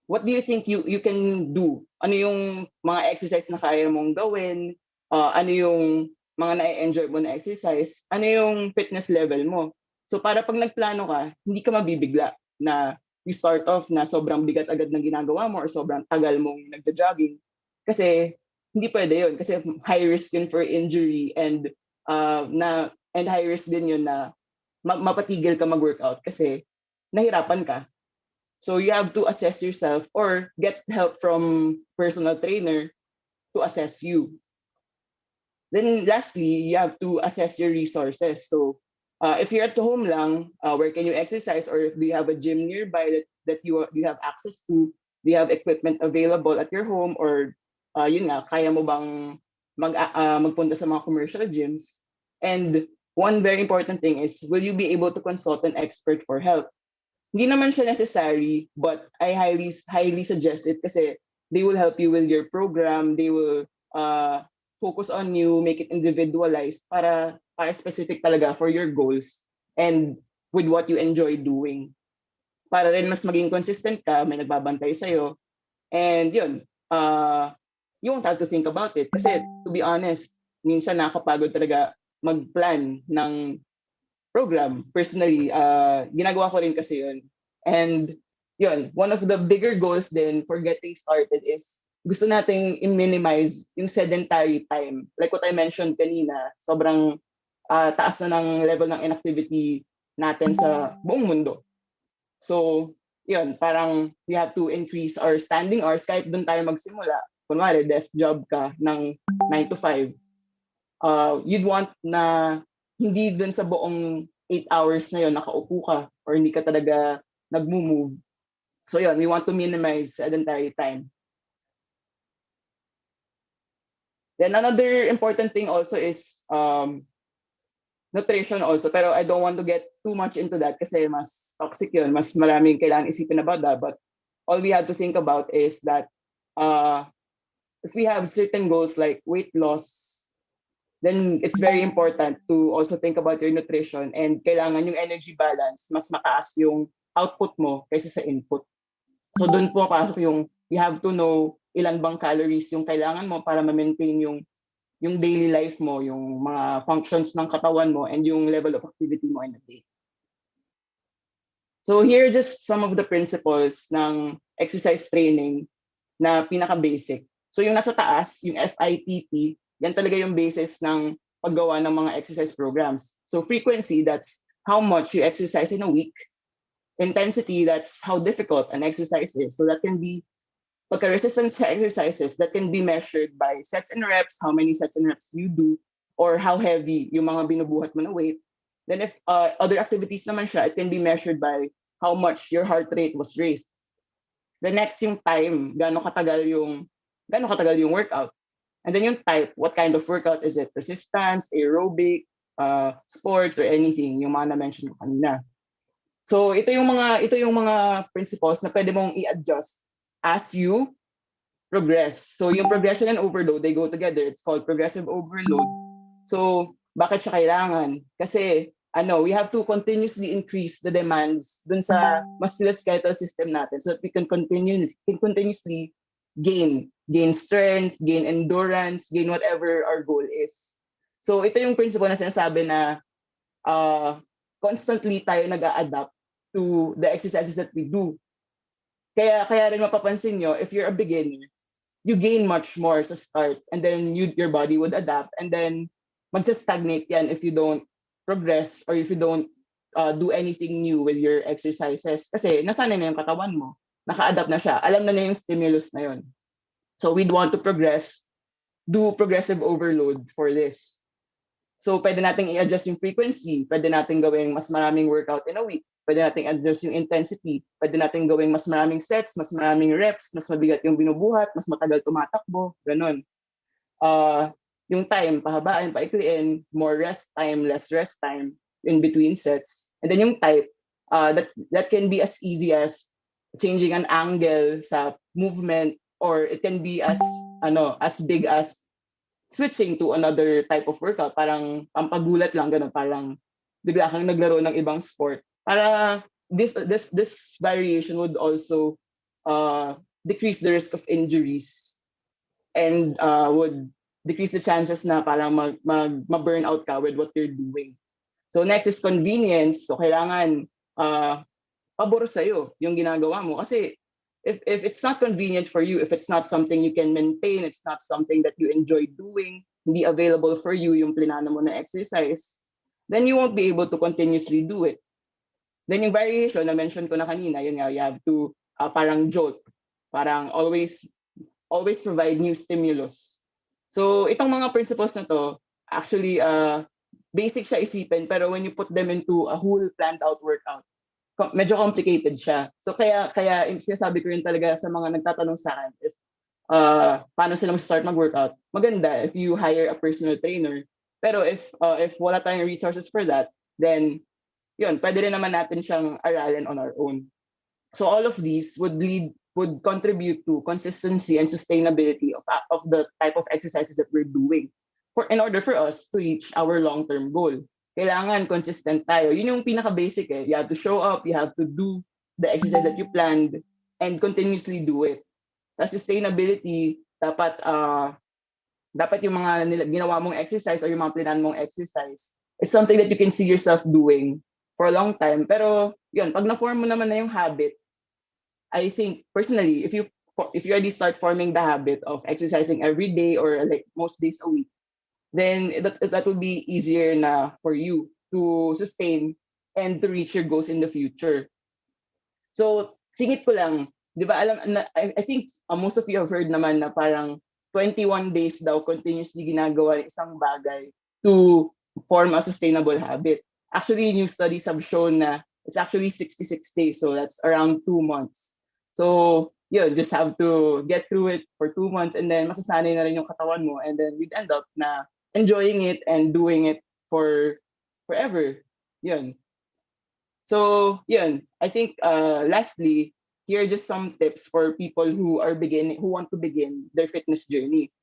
what do you think you can do? Ano yung mga exercise na kaya mong gawin? Ano yung mga na-enjoy mo na exercise? Ano yung fitness level mo? So, para pag nagplano ka, hindi ka mabibigla na you start off na sobrang bigat agad ng ginagawa mo or sobrang tagal mong nagja-jogging. Kasi, hindi pwede yun. Kasi high risk yun for injury and high risk din yun na mapatigil ka mag-workout kasi nahirapan ka. So you have to assess yourself or get help from personal trainer to assess you. Then lastly, you have to assess your resources. So if you're at home lang, where can you exercise? Or do you have a gym nearby that you have access to? Do you have equipment available at your home? Or yun nga, kaya mo bang magpunta sa mga commercial gyms? And one very important thing is, will you be able to consult an expert for help? Hindi naman siya necessary, but I highly suggest it kasi they will help you with your program. They will focus on you, make it individualized para specific talaga for your goals and with what you enjoy doing. Para rin mas maging consistent ka, may nagbabantay sa'yo. And yun, you won't have to think about it. Kasi to be honest, minsan nakakapagod talaga mag-plan ng program. Personally, ginagawa ko rin kasi yun. And yun, one of the bigger goals then for getting started is gusto nating i-minimize yung sedentary time. Like what I mentioned kanina, sobrang taas na ng level ng inactivity natin sa buong mundo. So, yun, parang we have to increase our standing hours kahit doon tayo magsimula. Kunwari, desk job ka ng 9 to 5. You'd want na hindi dun sa buong 8 hours na yun, nakaupo ka or hindi ka talaga nag-move. So yun, we want to minimize sedentary time. Then another important thing also is nutrition also. Pero I don't want to get too much into that kasi mas toxic yun. Mas maraming kailangan isipin about that. But all we have to think about is that if we have certain goals like weight loss, then it's very important to also think about your nutrition and kailangan yung energy balance, mas mataas yung output mo kaysa sa input. So doon pumapasok yung You have to know ilan bang calories yung kailangan mo para ma-maintain yung daily life mo, yung mga functions ng katawan mo, and yung level of activity mo in a day. So here are just some of the principles ng exercise training na pinaka-basic. So yung nasa taas, yung FITT, yan talaga yung basis ng paggawa ng mga exercise programs. So frequency, that's how much you exercise in a week. Intensity, that's how difficult an exercise is. So that can be pagka-resistance exercises that can be measured by sets and reps, how many sets and reps you do, or how heavy yung mga binubuhat mo na weight. Then if other activities naman siya, it can be measured by how much your heart rate was raised. The next yung time, gaano katagal yung workout. And then yung type, what kind of workout is it? Resistance, aerobic, sports, or anything, yung mga na-mention ko kanina. So ito yung mga principles na pwede mong i-adjust as you progress. So yung progression and overload, they go together. It's called progressive overload. So bakit siya kailangan? Kasi we have to continuously increase the demands dun sa musculoskeletal system natin so that we can continuously gain strength, gain endurance, gain whatever our goal is. So ito yung principle na sinasabi na constantly tayo nag-a-adapt to the exercises that we do. Kaya rin mapapansin nyo, if you're a beginner, you gain much more sa start, and then your body would adapt, and then magsa-stagnate yan if you don't progress or if you don't do anything new with your exercises. Kasi nasanay na yung katawan mo, naka-adapt na siya, alam na yung stimulus na yun. So we'd want to progress, do progressive overload for this. So pwede nating i-adjust yung frequency, pwede nating gawing mas maraming workout in a week, pwede nating adjust yung intensity, pwede nating gawing mas maraming sets, mas maraming reps, mas mabigat yung binubuhat, mas matagal tumatakbo, ganun. Yung time, pahabaan, paikliin, more rest time, less rest time in between sets. And then yung type, that can be as easy as changing an angle sa movement, or it can be as big as switching to another type of workout, parang pampagulat lang, ganun, parang bigla kang naglaro ng ibang sport. Para this variation would also decrease the risk of injuries and would decrease the chances na parang ma-burn out ka with what you're doing. So next is convenience. So kailangan pabor sa'yo yung ginagawa mo. Kasi if it's not convenient for you, if it's not something you can maintain, it's not something that you enjoy doing, hindi available for you yung plinano mo na exercise, then you won't be able to continuously do it. Then yung variation na mention ko na kanina, yun nga, you have to parang jolt, parang always provide new stimulus. So itong mga principles na to, actually basic siya isipin, pero when you put them into a whole planned out workout, medyo complicated siya. So kaya sinasabi ko rin talaga sa mga nagtatanong sa akin if paano sila mag-start mag-workout, maganda if you hire a personal trainer. Pero if wala tayong resources for that, then yun, pwede rin naman natin siyang aralin on our own. So all of these would contribute to consistency and sustainability of the type of exercises that we're doing in order for us to reach our long-term goal. Kailangan consistent tayo. Yun yung pinaka-basic eh. You have to show up, you have to do the exercise that you planned, and continuously do it. The sustainability, dapat yung mga ginawa mong exercise or yung mga plinan mong exercise is something that you can see yourself doing for a long time. Pero yun, pag na-form mo naman na yung habit, I think personally, if you already start forming the habit of exercising every day or like most days a week, then that will be easier na for you to sustain and to reach your goals in the future. So, singit ko lang, di ba I think most of you have heard naman na parang 21 days daw continuously ginagawa ng isang bagay to form a sustainable habit. Actually, new studies have shown na it's actually 66 days, so that's around 2 months. So, just have to get through it for 2 months, and then masasanay na rin yung katawan mo, and then you'd end up na enjoying it and doing it for forever. Yun. So, yun. I think lastly, here are just some tips for people who want to begin their fitness journey.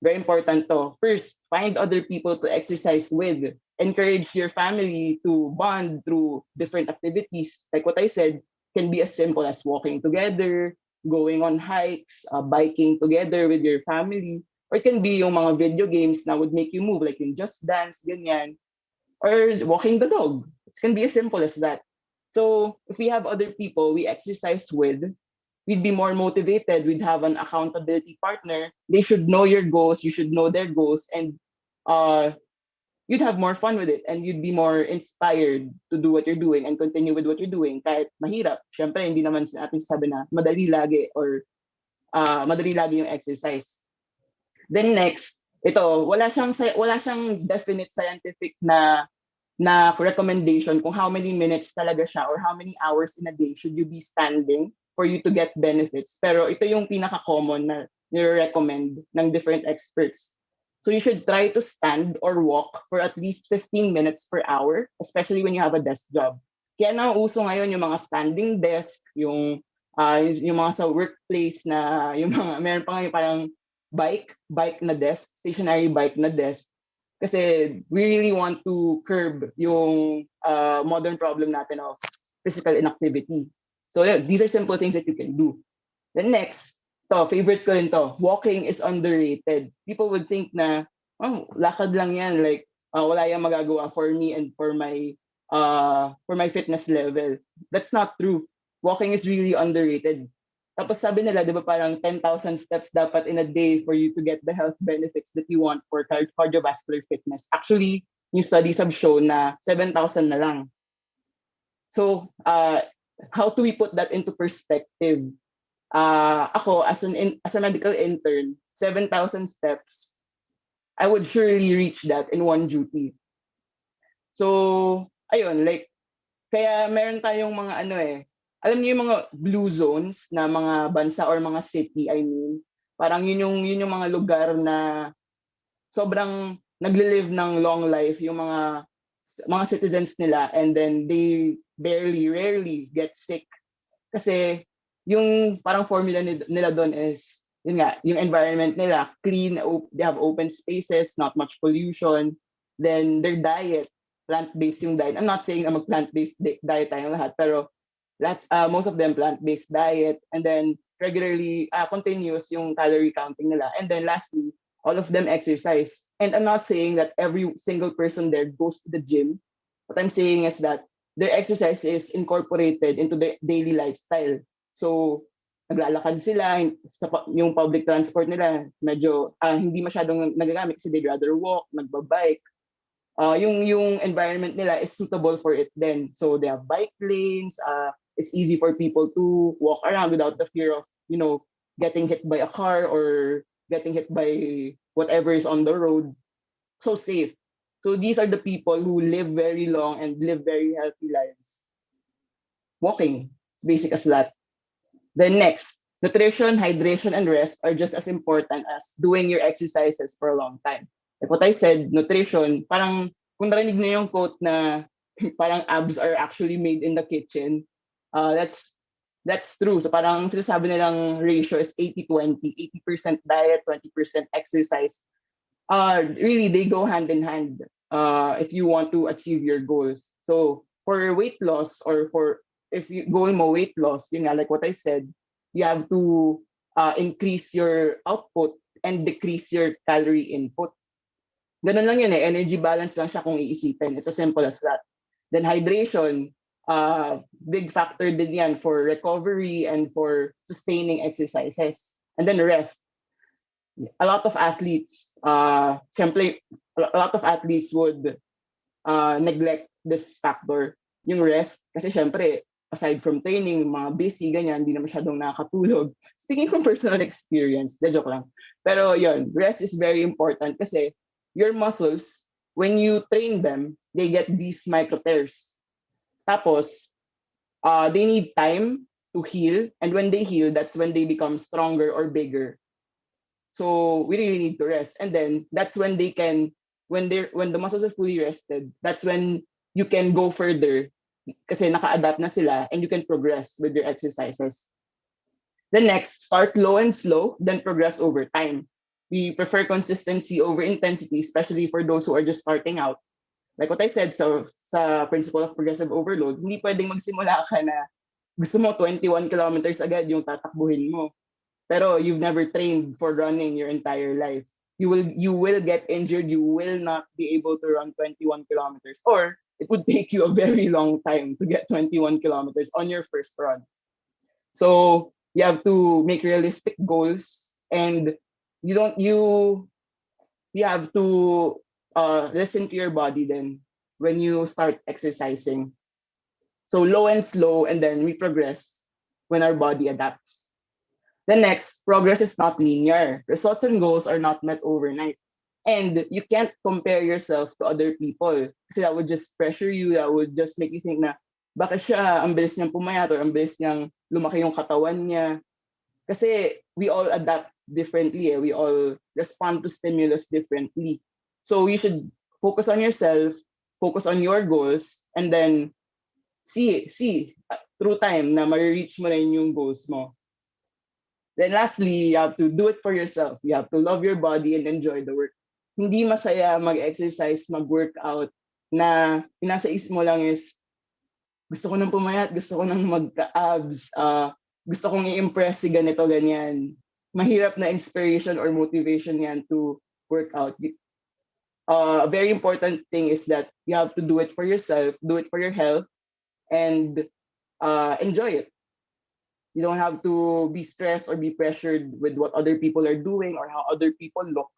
Very important to. First, find other people to exercise with. Encourage your family to bond through different activities. Like what I said, can be as simple as walking together, going on hikes, biking together with your family, or it can be yung mga video games na would make you move, like yung Just Dance, ganyan, or walking the dog. It can be as simple as that. So if we have other people we exercise with, we'd be more motivated. We'd have an accountability partner. They should know your goals. You should know their goals, and uh, you'd have more fun with it, and you'd be more inspired to do what you're doing and continue with what you're doing. Kahit mahirap, syempre hindi naman natin sabi na madali lagi or madali lagi yung exercise. Then next, ito, wala siyang definite scientific na recommendation kung how many minutes talaga siya or how many hours in a day should you be standing for you to get benefits. Pero ito yung pinaka-common na nire-recommend ng different experts. So you should try to stand or walk for at least 15 minutes per hour, especially when you have a desk job. Kaya nauuso ngayon yung mga standing desk, yung mga sa workplace na yung mga meron pa ngayon parang bike na desk, stationary bike na desk. Kasi we really want to curb yung modern problem natin of physical inactivity. So yeah, these are simple things that you can do. Then next, favorite ko rin to, walking is underrated. People would think na, oh, lakad lang yan, like wala yung magagawa for me and for my fitness level. That's not true. Walking is really underrated. Tapos sabi nila, di ba parang 10,000 steps dapat in a day for you to get the health benefits that you want for cardiovascular fitness. Actually, yung studies have shown na 7,000 na lang. So, how do we put that into perspective? Ako, as a medical intern, 7,000 steps, I would surely reach that in one duty. So, ayun, like, kaya meron tayong mga alam niyo yung mga blue zones na mga bansa or mga city, I mean, parang yun yung mga lugar na sobrang nagle-live ng long life yung mga citizens nila, and then they rarely get sick. Kasi yung parang formula nila doon is, yun nga, yung environment nila, clean, they have open spaces, not much pollution. Then their diet, plant-based yung diet. I'm not saying na mag-plant-based diet tayong lahat, pero most of them plant-based diet, and then regularly continuous yung calorie counting nila, and then lastly all of them exercise. And I'm not saying that every single person there goes to the gym. What I'm saying is that their exercise is incorporated into their daily lifestyle. So naglalakad sila, yung public transport nila medyo hindi masyadong nagagamit kasi they'd rather walk, magbabike. Yung environment nila is suitable for it then. So they have bike lanes, it's easy for people to walk around without the fear of, getting hit by a car or getting hit by whatever is on the road. So safe. So these are the people who live very long and live very healthy lives. Walking, it's basic as that. Then next, nutrition, hydration, and rest are just as important as doing your exercises for a long time. Like what I said, nutrition, parang kung narinig niyo yung quote na parang abs are actually made in the kitchen, that's true. So parang sinasabi nilang ratio is 80-20, 80% diet, 20% exercise. Really, they go hand in hand if you want to achieve your goals. So for weight loss, or if you going mo weight loss, like what I said, you have to increase your output and decrease your calorie input. Ganun lang yun energy balance lang siya kung iisipin. It's as simple as that. Then hydration, big factor din yan for recovery and for sustaining exercises. And then rest. A lot of athletes, simply, a lot of athletes would neglect this factor, yung rest. Kasi syempre, aside from training, mga busy, ganyan, hindi na masyadong nakakatulog. Speaking from personal experience, de joke lang. Pero yun, rest is very important kasi your muscles, when you train them, they get these micro tears. Tapos, they need time to heal, and when they heal, that's when they become stronger or bigger. So we really need to rest, and then that's when when the muscles are fully rested, that's when you can go further kasi naka-adapt na sila, and you can progress with your exercises. Then next, start low and slow, then progress over time. We prefer consistency over intensity, especially for those who are just starting out. Like what I said, so sa principle of progressive overload, hindi pwedeng magsimula ka na gusto mo 21 kilometers agad yung tatakbuhin mo. Pero you've never trained for running your entire life. You will get injured. You will not be able to run 21 kilometers, or it would take you a very long time to get 21 kilometers on your first run. So you have to make realistic goals, and you have to listen to your body then when you start exercising. So low and slow, and then we progress when our body adapts. The next, progress is not linear. Results and goals are not met overnight. And you can't compare yourself to other people. Kasi that would just pressure you. That would just make you think na, bakit siya, ang bilis niyang pumayat or ang bilis niyang lumaki yung katawan niya. Kasi we all adapt differently. We all respond to stimulus differently. So you should focus on yourself, focus on your goals, and then see through time na ma-reach mo na yung goals mo. Then lastly, you have to do it for yourself. You have to love your body and enjoy the work. Hindi masaya mag-exercise, mag-workout na yung nasa isip mo lang is, gusto ko nang pumayat, gusto ko nang magka-abs, gusto kong i-impress si ganito, ganyan. Mahirap na inspiration or motivation yan to work out. A very important thing is that you have to do it for yourself, do it for your health, and enjoy it. You don't have to be stressed or be pressured with what other people are doing or how other people look.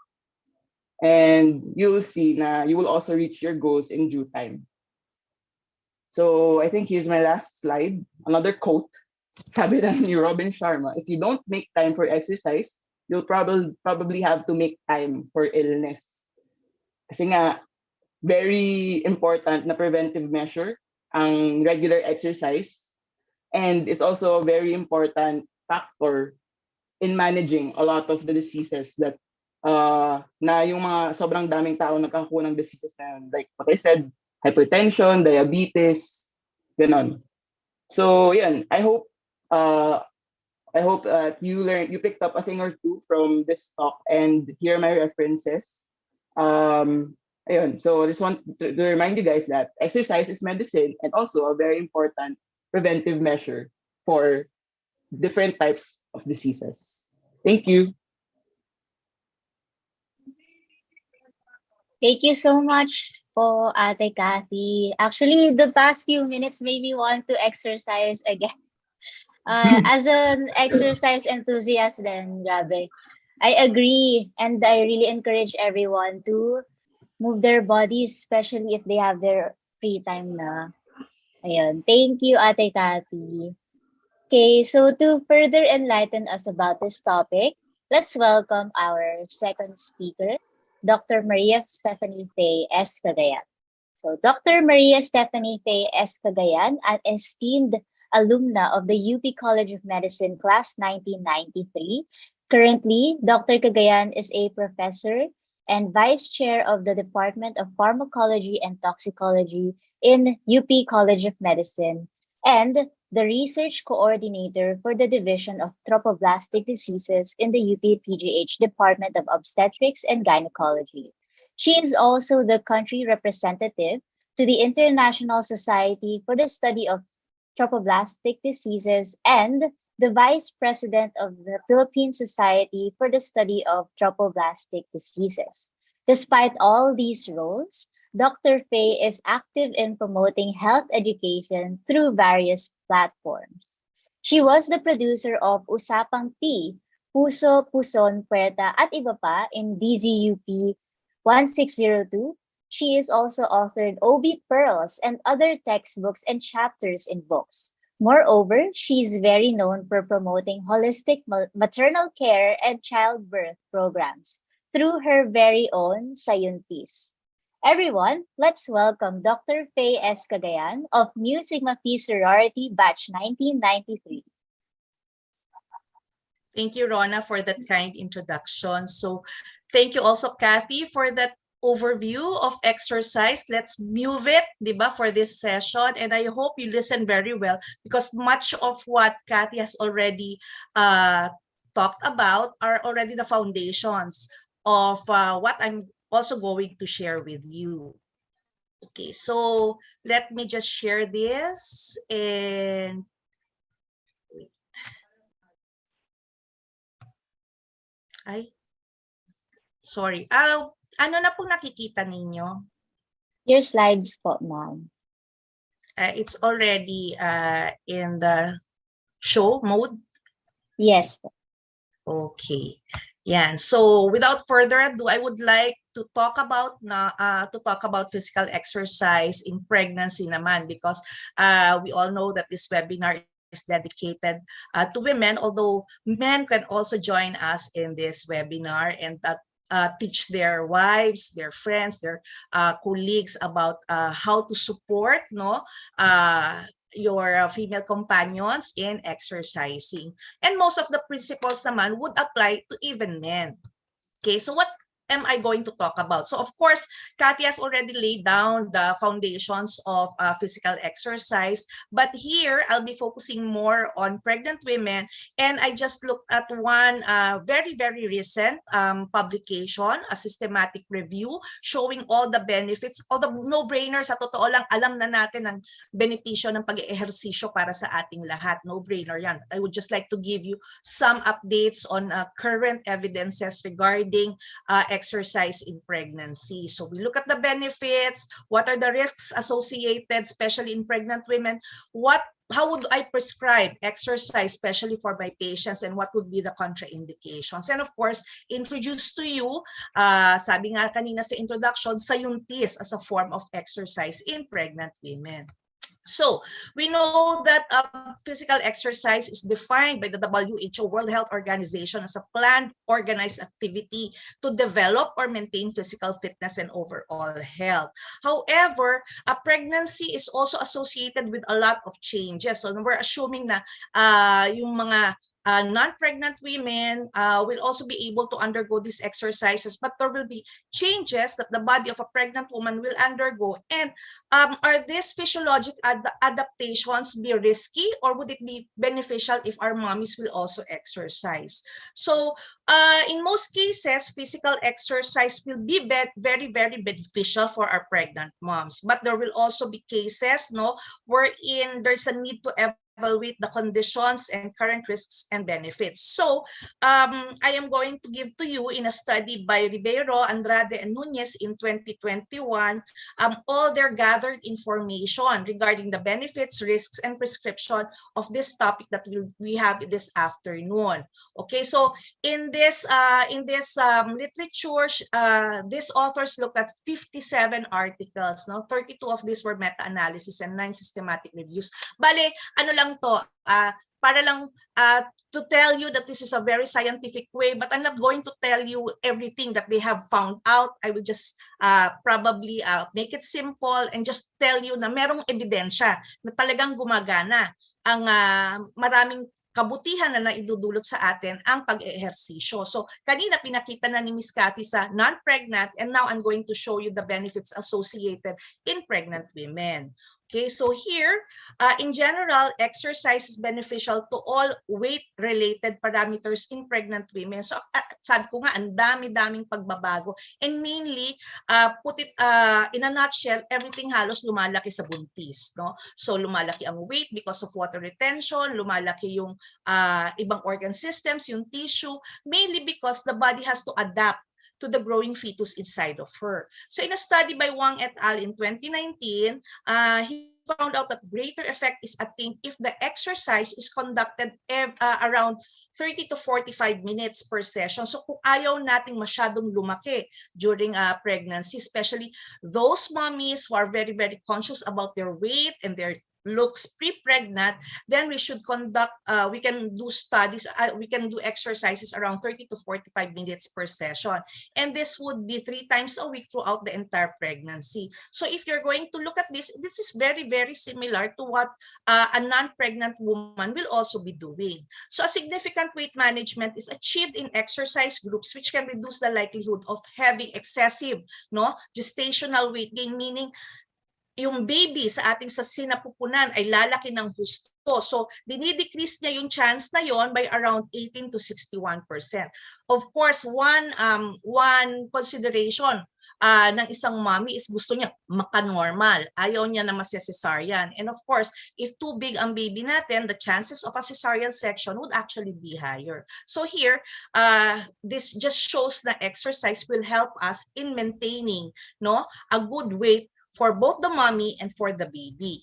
And you'll see na you will also reach your goals in due time. So I think here's my last slide. Another quote. Sabi lang ni Robin Sharma, if you don't make time for exercise, you'll probably have to make time for illness. Kasi nga, very important na preventive measure ang regular exercise. And it's also a very important factor in managing a lot of the diseases that na yung mga sobrang daming tao nagkakaroon ng diseases na yun. Like what I said, hypertension, diabetes, ganon. So yan, I hope you picked up a thing or two from this talk, and here are my references. Ayun, so I just want to remind you guys that exercise is medicine and also a very important preventive measure for different types of diseases. Thank you. Thank you so much po, Ate Cathy. Actually, the past few minutes made me want to exercise again. As an exercise enthusiast then, grabe. I agree, and I really encourage everyone to move their bodies, especially if they have their free time na. Ayun. Thank you, Ate Cathy. Okay, so to further enlighten us about this topic, let's welcome our second speaker, Dr. Maria Stephanie Faye S. Cagayan. So Dr. Maria Stephanie Faye S. Cagayan, an esteemed alumna of the UP College of Medicine Class 1993. Currently, Dr. Cagayan is a professor and vice chair of the Department of Pharmacology and Toxicology in UP College of Medicine, and the research coordinator for the Division of Trophoblastic Diseases in the UP PGH Department of Obstetrics and Gynecology. She is also the country representative to the International Society for the Study of Trophoblastic Diseases and the vice president of the Philippine Society for the Study of Trophoblastic Diseases. Despite all these roles, Dr. Faye is active in promoting health education through various platforms. She was the producer of Usapang P, Puso, Puson, Puerta at iba pa in DZUP 1602. She is also authored OB Pearls and other textbooks and chapters in books. Moreover, she is very known for promoting holistic maternal care and childbirth programs through her very own Sayuntis. Everyone, let's welcome Dr. Faye S. Cagayan of Mu Sigma Phi Sorority Batch 1993. Thank you, Rona, for that kind introduction. So thank you also, Kathy, for that overview of exercise. Let's move it, diba, for this session. And I hope you listen very well because much of what Kathy has already talked about are already the foundations of what I'm also going to share with you. Okay, so let me just share this and Ay, sorry. Ano na po nakikita ninyo? Your slides po, ma'am. It's already in the show mode. Yes po. Okay. Yan. So without further ado, I would like to talk about physical exercise in pregnancy naman, because we all know that this webinar is dedicated to women, although men can also join us in this webinar and teach their wives, their friends, their colleagues about how to support your female companions in exercising. And most of the principles naman would apply to even men. Okay, so what am I going to talk about? So of course, Kathy has already laid down the foundations of physical exercise, but here I'll be focusing more on pregnant women, and I just looked at one very, very recent publication, a systematic review showing all the benefits, all the no-brainers. Sa totoo lang, alam na natin ang benepisyo ng pag-ehersisyo para sa ating lahat. No-brainer yan. I would just like to give you some updates on current evidences regarding exercise in pregnancy. So we look at the benefits, what are the risks associated, especially in pregnant women, how would I prescribe exercise, especially for my patients, and what would be the contraindications? And of course, introduce to you, sabi nga kanina sa introduction, sayuntis as a form of exercise in pregnant women. So we know that physical exercise is defined by the WHO, World Health Organization, as a planned, organized activity to develop or maintain physical fitness and overall health. However, a pregnancy is also associated with a lot of changes. So we're assuming na yung mga non-pregnant women will also be able to undergo these exercises, but there will be changes that the body of a pregnant woman will undergo. And are these physiologic adaptations be risky, or would it be beneficial if our mommies will also exercise? So in most cases, physical exercise will be very, very beneficial for our pregnant moms, but there will also be cases wherein there's a need to evaluate the conditions and current risks and benefits. So I am going to give to you, in a study by Ribeiro, Andrade, and Nunez in 2021, all their gathered information regarding the benefits, risks, and prescription of this topic that we have this afternoon. Okay, so in this literature, these authors looked at 57 articles. 32 of these were meta-analysis and 9 systematic reviews. Bale, ano lang to, para lang to tell you that this is a very scientific way, but I'm not going to tell you everything that they have found out. I will just probably make it simple and just tell you na merong ebidensya na talagang gumagana ang maraming kabutihan na naidudulot sa atin ang pag-ehersisyo. So kanina pinakita na ni Miss Cathy sa non-pregnant, and now I'm going to show you the benefits associated in pregnant women. Okay, so here, in general, exercise is beneficial to all weight-related parameters in pregnant women. So sabi ko nga, ang dami-daming pagbabago. And mainly, put it in a nutshell, everything halos lumalaki sa buntis. So lumalaki ang weight because of water retention, lumalaki yung ibang organ systems, yung tissue, mainly because the body has to adapt to the growing fetus inside of her. So in a study by Wang et al. In 2019, he found out that greater effect is attained if the exercise is conducted around 30 to 45 minutes per session. So kung ayaw nating masyadong lumaki during pregnancy, especially those mommies who are very, very conscious about their weight and their looks pre-pregnant, then we should conduct, we can do studies, we can do exercises around 30 to 45 minutes per session. And this would be 3 times a week throughout the entire pregnancy. So if you're going to look at this, this is very, very similar to what a non-pregnant woman will also be doing. So a significant weight management is achieved in exercise groups, which can reduce the likelihood of having excessive gestational weight gain, meaning yung baby sa ating sa sinapupunan ay lalaki ng husto. So, dinidecrease niya yung chance na yon by around 18 to 61%. Of course, one consideration ng isang mommy is gusto niya maka-normal. Ayaw niya na cesarean. And of course, if too big ang baby natin, the chances of a cesarean section would actually be higher. So here, this just shows that exercise will help us in maintaining a good weight for both the mommy and for the baby.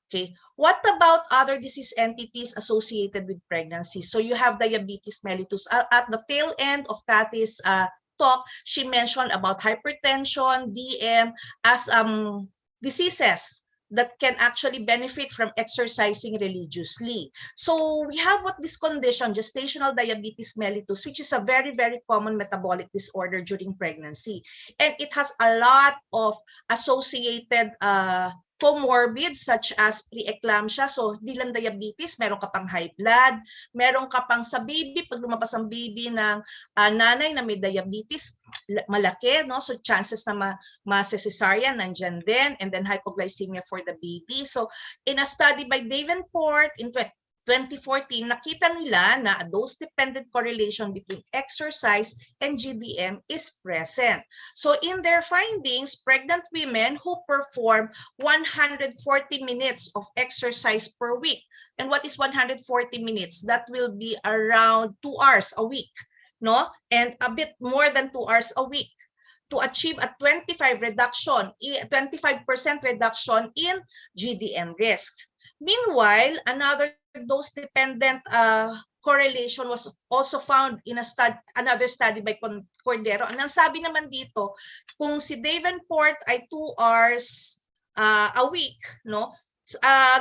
Okay, what about other disease entities associated with pregnancy? So you have diabetes mellitus. At the tail end of Kathy's talk, she mentioned about hypertension, DM as diseases that can actually benefit from exercising religiously. So we have what this condition, gestational diabetes mellitus, which is a very, very common metabolic disorder during pregnancy. And it has a lot of associated comorbids such as preeclampsia. So, di lang diabetes, meron ka pang high blood, meron ka pang sa baby, pag lumabas ang baby ng nanay na may diabetes, malaki, no? So, chances na ma-cesarean nandyan din, and then hypoglycemia for the baby. So, in a study by Davenport in 2014, nakita nila na a dose-dependent correlation between exercise and GDM is present. So in their findings, pregnant women who perform 140 minutes of exercise per week. And what is 140 minutes? That will be around 2 hours a week, no? And a bit more than 2 hours a week to achieve a 25% reduction in GDM risk. Meanwhile, another dose-dependent correlation was also found in another study by Cordero. And ang sabi naman dito, kung si Davenport ay 2 hours a week, no?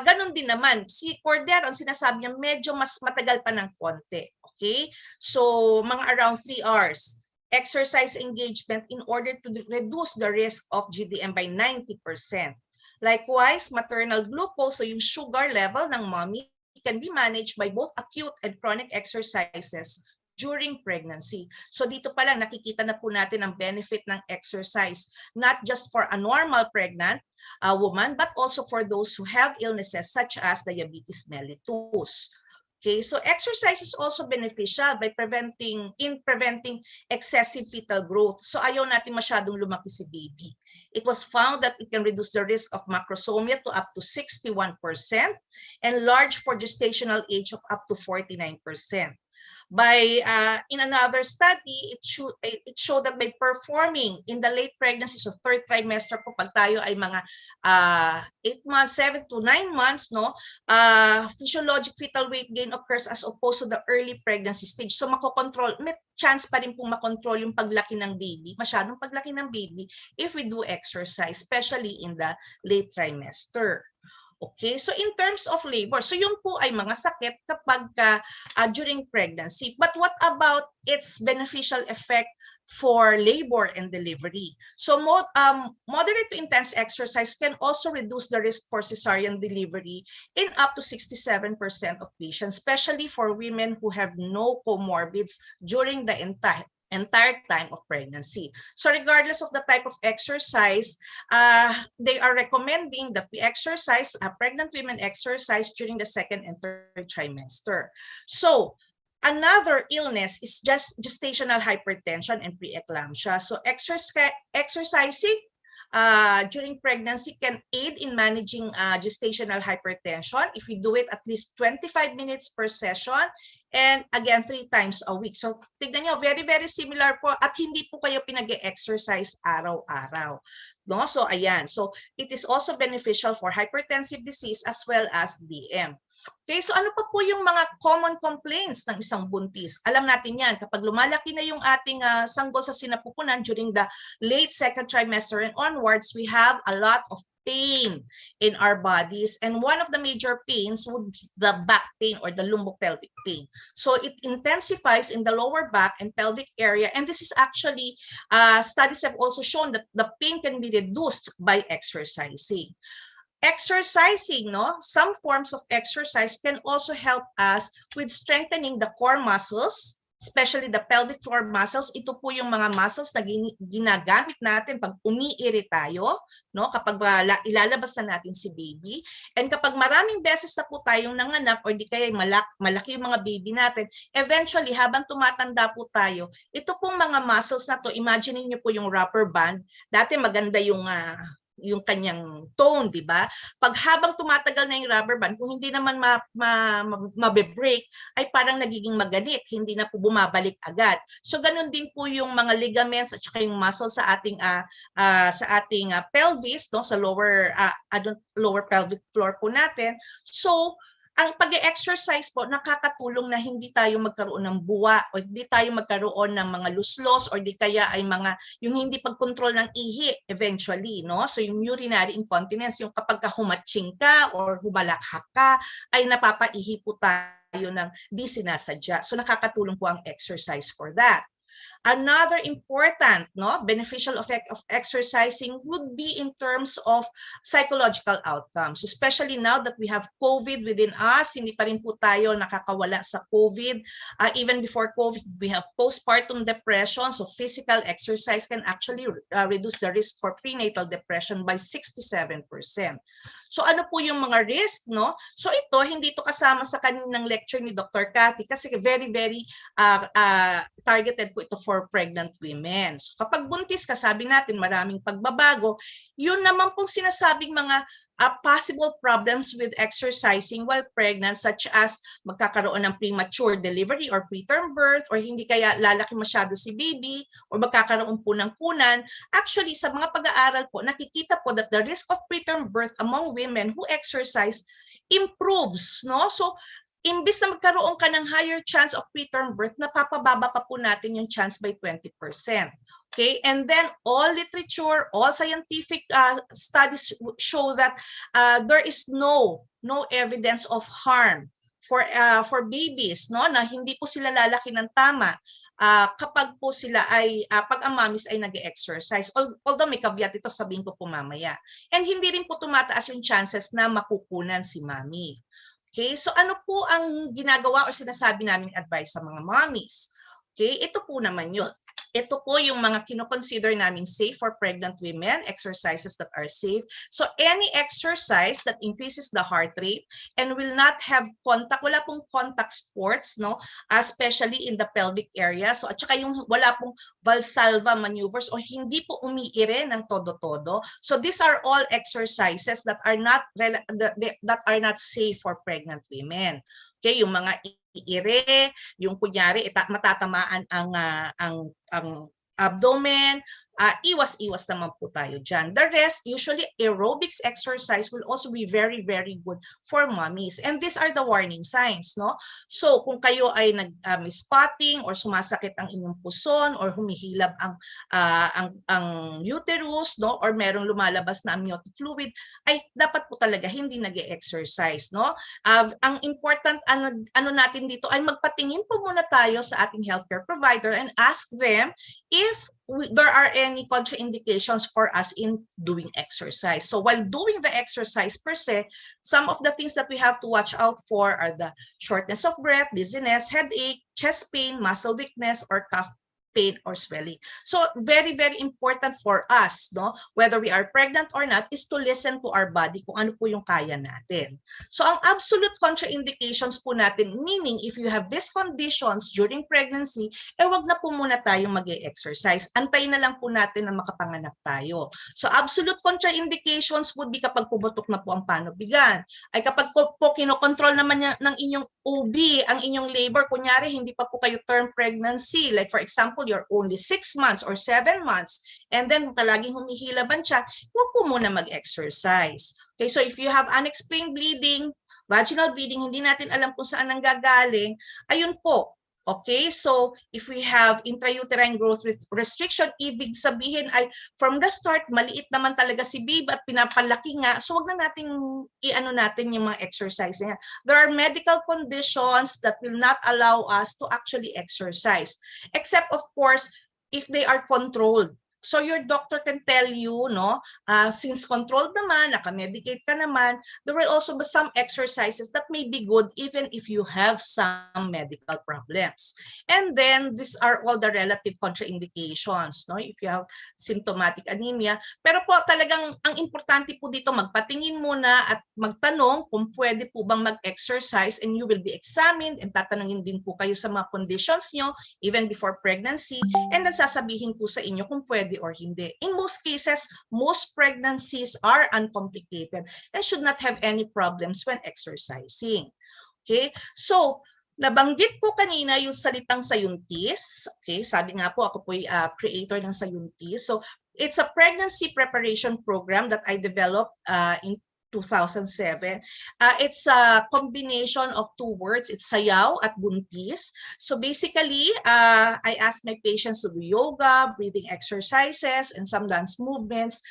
Ganun din naman. Si Cordero, ang sinasabi niya, medyo mas matagal pa ng konti. Okay? So, mga around 3 hours. Exercise engagement in order to reduce the risk of GDM by 90%. Likewise, maternal glucose, so yung sugar level ng mommy, can be managed by both acute and chronic exercises during pregnancy. So dito pa lang nakikita na po natin ang benefit ng exercise, not just for a normal pregnant woman, but also for those who have illnesses such as diabetes mellitus. Okay, so exercise is also beneficial by preventing excessive fetal growth. So ayaw natin masyadong lumaki si baby. It was found that it can reduce the risk of macrosomia to up to 61% and large for gestational age of up to 49%. In another study, it showed that by performing in the late pregnancy, so third trimester po, pag tayo ay mga 8 months, 7 to 9 months, no, physiologic fetal weight gain occurs as opposed to the early pregnancy stage. So makokontrol, may chance pa rin pong makontrol yung paglaki ng baby, masyadong paglaki ng baby if we do exercise, especially in the late trimester. Okay, so in terms of labor, so yun po ay mga sakit kapag during pregnancy. But what about its beneficial effect for labor and delivery? So moderate to intense exercise can also reduce the risk for cesarean delivery in up to 67% of patients, especially for women who have no comorbids during the entire time of pregnancy. So regardless of the type of exercise, they are recommending that we exercise, pregnant women exercise during the second and third trimester. So another illness is just gestational hypertension and preeclampsia. So exercising during pregnancy can aid in managing gestational hypertension if we do it at least 25 minutes per session, and again 3 times a week. So tignan nyo, very, very similar po, at hindi po kayo pinag-exercise araw-araw. No? So ayan, so it is also beneficial for hypertensive disease as well as DM. Okay, so ano pa po yung mga common complaints ng isang buntis? Alam natin yan, kapag lumalaki na yung ating sanggol sa sinapupunan during the late second trimester and onwards, we have a lot of pain in our bodies, and one of the major pains would be the back pain or the lumbopelvic pain. So it intensifies in the lower back and pelvic area, and this is actually studies have also shown that the pain can be reduced by exercising. Exercising, no? Some forms of exercise can also help us with strengthening the core muscles, especially the pelvic floor muscles. Ito po yung mga muscles na ginagamit natin pag umiiri tayo, no? Kapag ilalabas na natin si baby. And kapag maraming beses na po tayong nanganak or di kaya malaki yung mga baby natin, eventually habang tumatanda po tayo, ito pong mga muscles na to, imagine niyo po yung rubber band. Dati maganda yung kanyang tone, di ba? Pag habang tumatagal na yung rubber band, kung hindi naman mabe-break, ay parang nagiging maganit, hindi na po bumabalik agad. So ganun din po yung mga ligaments at saka yung muscle sa ating pelvis, no, sa lower pelvic floor po natin. So ang pag-exercise po nakakatulong na hindi tayo magkaroon ng buwa o hindi tayo magkaroon ng mga luslos or di kaya ay yung hindi pagkontrol ng ihi eventually, no? So yung urinary incontinence, yung kapag humatching ka or humalakhak ka, ay napapaihi po tayo ng di sinasadya. So nakakatulong po ang exercise for that. Another important beneficial effect of exercising would be in terms of psychological outcomes, especially now that we have COVID within us. Hindi pa rin po tayo nakakawala sa COVID. Even before COVID, we have postpartum depression. So physical exercise can actually reduce the risk for prenatal depression by 67%. So ano po yung mga risk, no? So ito, hindi ito kasama sa kaninang lecture ni Dr. Cathy kasi very, very targeted po ito for pregnant women. So kapag buntis ka, sabi natin maraming pagbabago, yun naman pong sinasabing mga possible problems with exercising while pregnant, such as magkakaroon ng premature delivery or preterm birth, or hindi kaya lalaki masyado si baby, or magkakaroon po ng kunan. Actually, sa mga pag-aaral po, nakikita po that the risk of preterm birth among women who exercise improves, no? So imbis na magkaroon ka ng higher chance of preterm birth, napapababa pa po natin yung chance by 20%. Okay? And then all literature, all scientific studies show that there is no evidence of harm for babies, no, na hindi po sila lalaki ng tama kapag po sila ay pag ang mommies ay nag-exercise. Although may caveat ito, sabihin ko po mamaya. And hindi rin po tumataas yung chances na makukunan si mommy. Okay, so ano po ang ginagawa o sinasabi naming advice sa mga mommies? Okay, ito po naman yun. Ito po yung mga kino-consider namin safe for pregnant women, exercises that are safe. So any exercise that increases the heart rate and will not have contact, wala pong contact sports, no, especially in the pelvic area. So at saka yung wala pong Valsalva maneuvers o hindi po umiire ng todo-todo. So these are all exercises that are not safe for pregnant women. Okay, yung mga iire, yung kunyari matatamaan ang abdomen, iwas-iwas naman po tayo dyan. The rest, usually aerobics exercise will also be very, very good for mommies. And these are the warning signs, no? So kung kayo ay spotting or sumasakit ang inyong puson or humihilab ang uterus, no? Or merong lumalabas na amniotic fluid, ay dapat po talaga hindi nag-exercise, no? Ang important ano natin dito ay magpatingin po muna tayo sa ating healthcare provider and ask them if there are any contraindications for us in doing exercise. So while doing the exercise per se, some of the things that we have to watch out for are the shortness of breath, dizziness, headache, chest pain, muscle weakness, or cough pain or swelling. So very, very important for us, no, whether we are pregnant or not, is to listen to our body kung ano po yung kaya natin. So ang absolute contraindications po natin, meaning if you have these conditions during pregnancy, wag na po muna tayong mag-exercise. Antayin na lang po natin na makapanganak tayo. So absolute contraindications would be kapag pumutok na po ang panubigan. Ay kapag po kinokontrol naman ng inyong OB, ang inyong labor, kunyari hindi pa po kayo term pregnancy, like for example, you're only 6 months or 7 months, and then palaging humihilaban siya, huwag po muna mag-exercise. Okay, so if you have unexplained bleeding, vaginal bleeding, hindi natin alam kung saan nanggagaling, ayun po. Okay, so if we have intrauterine growth restriction, ibig sabihin ay from the start, maliit naman talaga si baby at pinapalaki nga, so wag na natin i-ano natin yung mga exercise niya. There are medical conditions that will not allow us to actually exercise, except of course, if they are controlled. So your doctor can tell you, no, since controlled naman, naka-medicate ka naman, there will also be some exercises that may be good even if you have some medical problems. And then these are all the relative contraindications, no, if you have symptomatic anemia. Pero po talagang ang importante po dito, magpatingin muna at magtanong kung pwede po bang mag-exercise, and you will be examined and tatanungin din po kayo sa mga conditions nyo even before pregnancy, and then sasabihin po sa inyo kung pwede or hindi. In most cases, most pregnancies are uncomplicated and should not have any problems when exercising. Okay? So, nabanggit po kanina yung salitang sayuntis. Okay? Sabi nga po, ako po yung creator ng sayuntis. So, it's a pregnancy preparation program that I developed in 2007. It's a combination of two words. It's sayaw at buntis. So basically, I ask my patients to do yoga, breathing exercises, and some dance movements.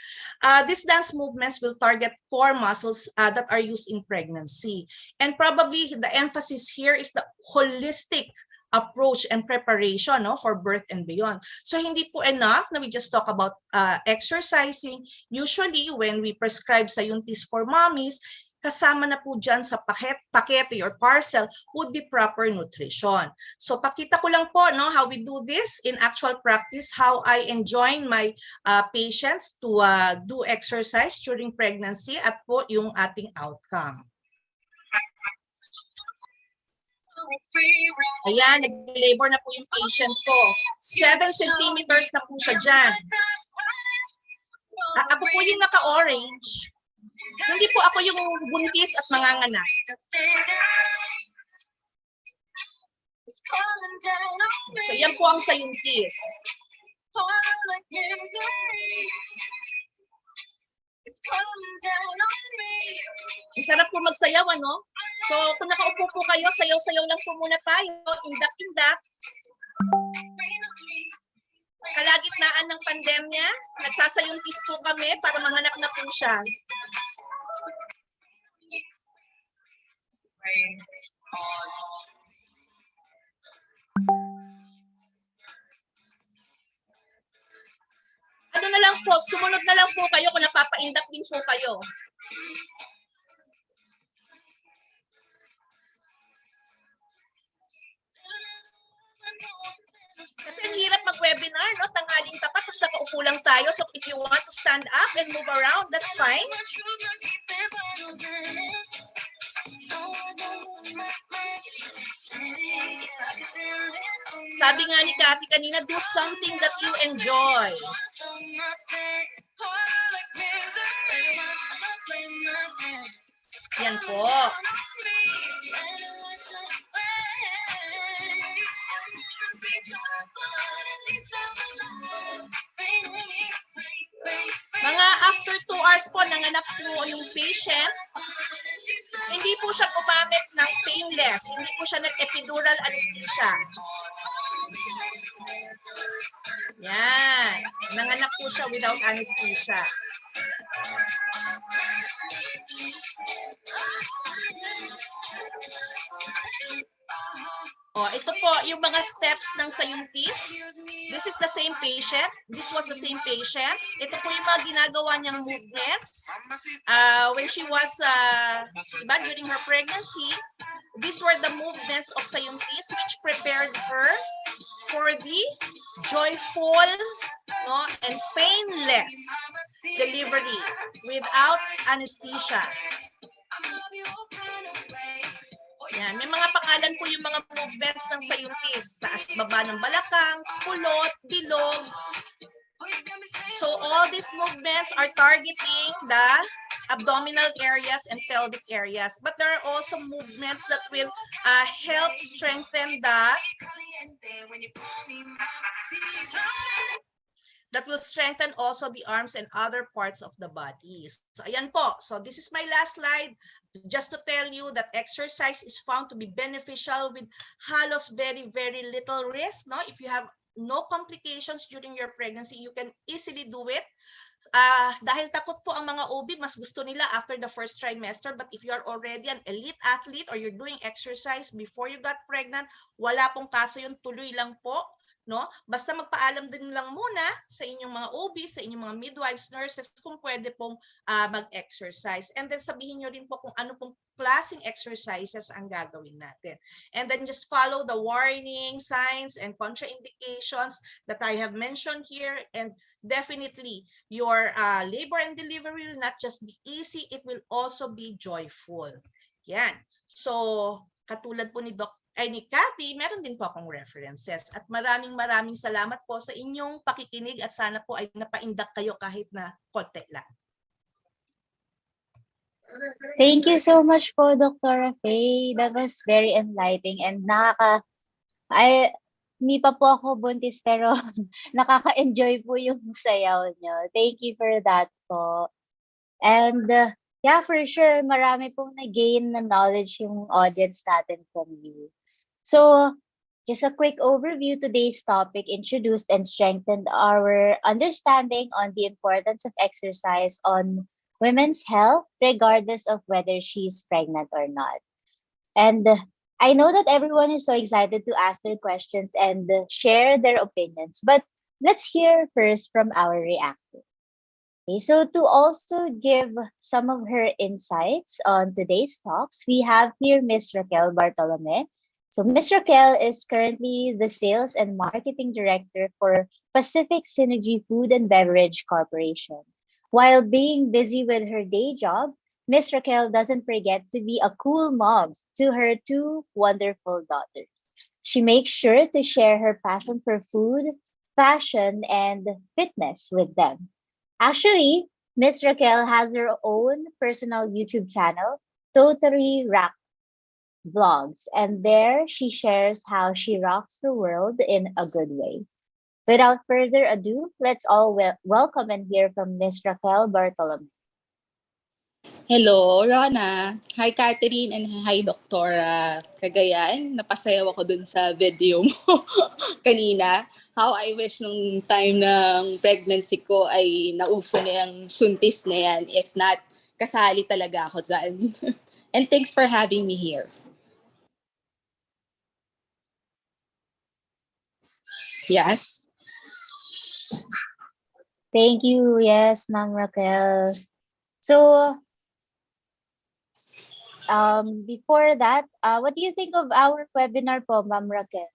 These dance movements will target core muscles that are used in pregnancy. And probably the emphasis here is the holistic approach and preparation, no, for birth and beyond. So hindi po enough na we just talk about exercising. Usually when we prescribe sayuntis for mommies, kasama na po dyan sa pakete or parcel would be proper nutrition. So pakita ko lang po, no, how we do this in actual practice, how I enjoin my patients to do exercise during pregnancy at po yung ating outcome. Ayan, nag-labor na po yung patient ko. 7 centimeters na po siya dyan. Ako po yung naka-orange. Hindi po ako yung buntis at manganganak. So yan po ang sayuntis. Ang sarap po magsayaw, ano? So, kung nakaupo po kayo, sayaw-sayaw lang po muna tayo, indak-indak. Kalagitnaan ng pandemya, nagsasayuntis po kami para manganak na po siya. Ano na lang po, sumunod na lang po kayo kung napapaindak din po kayo. Kasi ang hirap mag-webinar, no? Tanghaling tapat, tapos nakaupo lang tayo. So if you want to stand up and move around, that's fine. Sabi nga ni Kathy kanina, do something that you enjoy. Yan po. Mga after 2 hours po, nanganak po yung patient. Hindi po siya gumamit ng painless. Hindi po siya nag-epidural anesthesia. Yan. Nanganak po siya without anesthesia. Oh, ito po yung mga steps ng sayuntis. This is the same patient. This was the same patient. Ito po yung mga ginagawa niyang movements. When she was, diba, during her pregnancy, these were the movements of sayuntis which prepared her for the joyful, no, and painless delivery without anesthesia. Yan. May mga pangalan po yung mga movements ng sayuntis. Taas baba ng balakang, kulot, bilog. So all these movements are targeting the abdominal areas and pelvic areas. But there are also movements that will help strengthen also the arms and other parts of the body. So ayan po. So this is my last slide. Just to tell you that exercise is found to be beneficial with halos very, very little risk. No? If you have no complications during your pregnancy, you can easily do it. Dahil takot po ang mga OB, mas gusto nila after the first trimester. But if you are already an elite athlete or you're doing exercise before you got pregnant, wala pong kaso yun, tuloy lang po. no? Basta magpaalam din lang muna sa inyong mga OB, sa inyong mga midwives, nurses, kung pwede pong mag-exercise. And then sabihin nyo rin po kung ano pong klaseng exercises ang gagawin natin. And then just follow the warning, signs, and contraindications that I have mentioned here. And definitely, your labor and delivery will not just be easy, it will also be joyful. Yan. So, katulad po ni Cathy, meron din po akong references. At maraming salamat po sa inyong pakikinig at sana po ay napaindak kayo kahit na konti lang. Thank you so much po, Doktora Faye. That was very enlightening and hindi pa po ako buntis pero nakaka-enjoy po yung sayaw nyo. Thank you for that po. And yeah, for sure, marami pong nag-gain na knowledge yung audience natin from you. So, just a quick overview. Today's topic introduced and strengthened our understanding on the importance of exercise on women's health, regardless of whether she's pregnant or not. And I know that everyone is so excited to ask their questions and share their opinions, but let's hear first from our reactor. Okay, so to also give some of her insights on today's talks, we have here Miss Raquel Bartolome. So Ms. Raquel is currently the Sales and Marketing Director for Pacific Synergy Food and Beverage Corporation. While being busy with her day job, Ms. Raquel doesn't forget to be a cool mom to her two wonderful daughters. She makes sure to share her passion for food, fashion, and fitness with them. Actually, Ms. Raquel has her own personal YouTube channel, Totally Rack Vlogs, and there she shares how she rocks the world in a good way. Without further ado, let's all welcome and hear from Ms. Raquel Bartolome. Hello, Rona. Hi, Katherine, and hi, Doktora. Cagayan, napasayaw ako dun sa video mo kanina. How I wish nung time ng pregnancy ko ay nauso na yung suntis na yan. If not, kasali talaga ako dyan. And thanks for having me here. Yes. Thank you. Yes, Ma'am Raquel. So, before that, what do you think of our webinar po, Ma'am Raquel?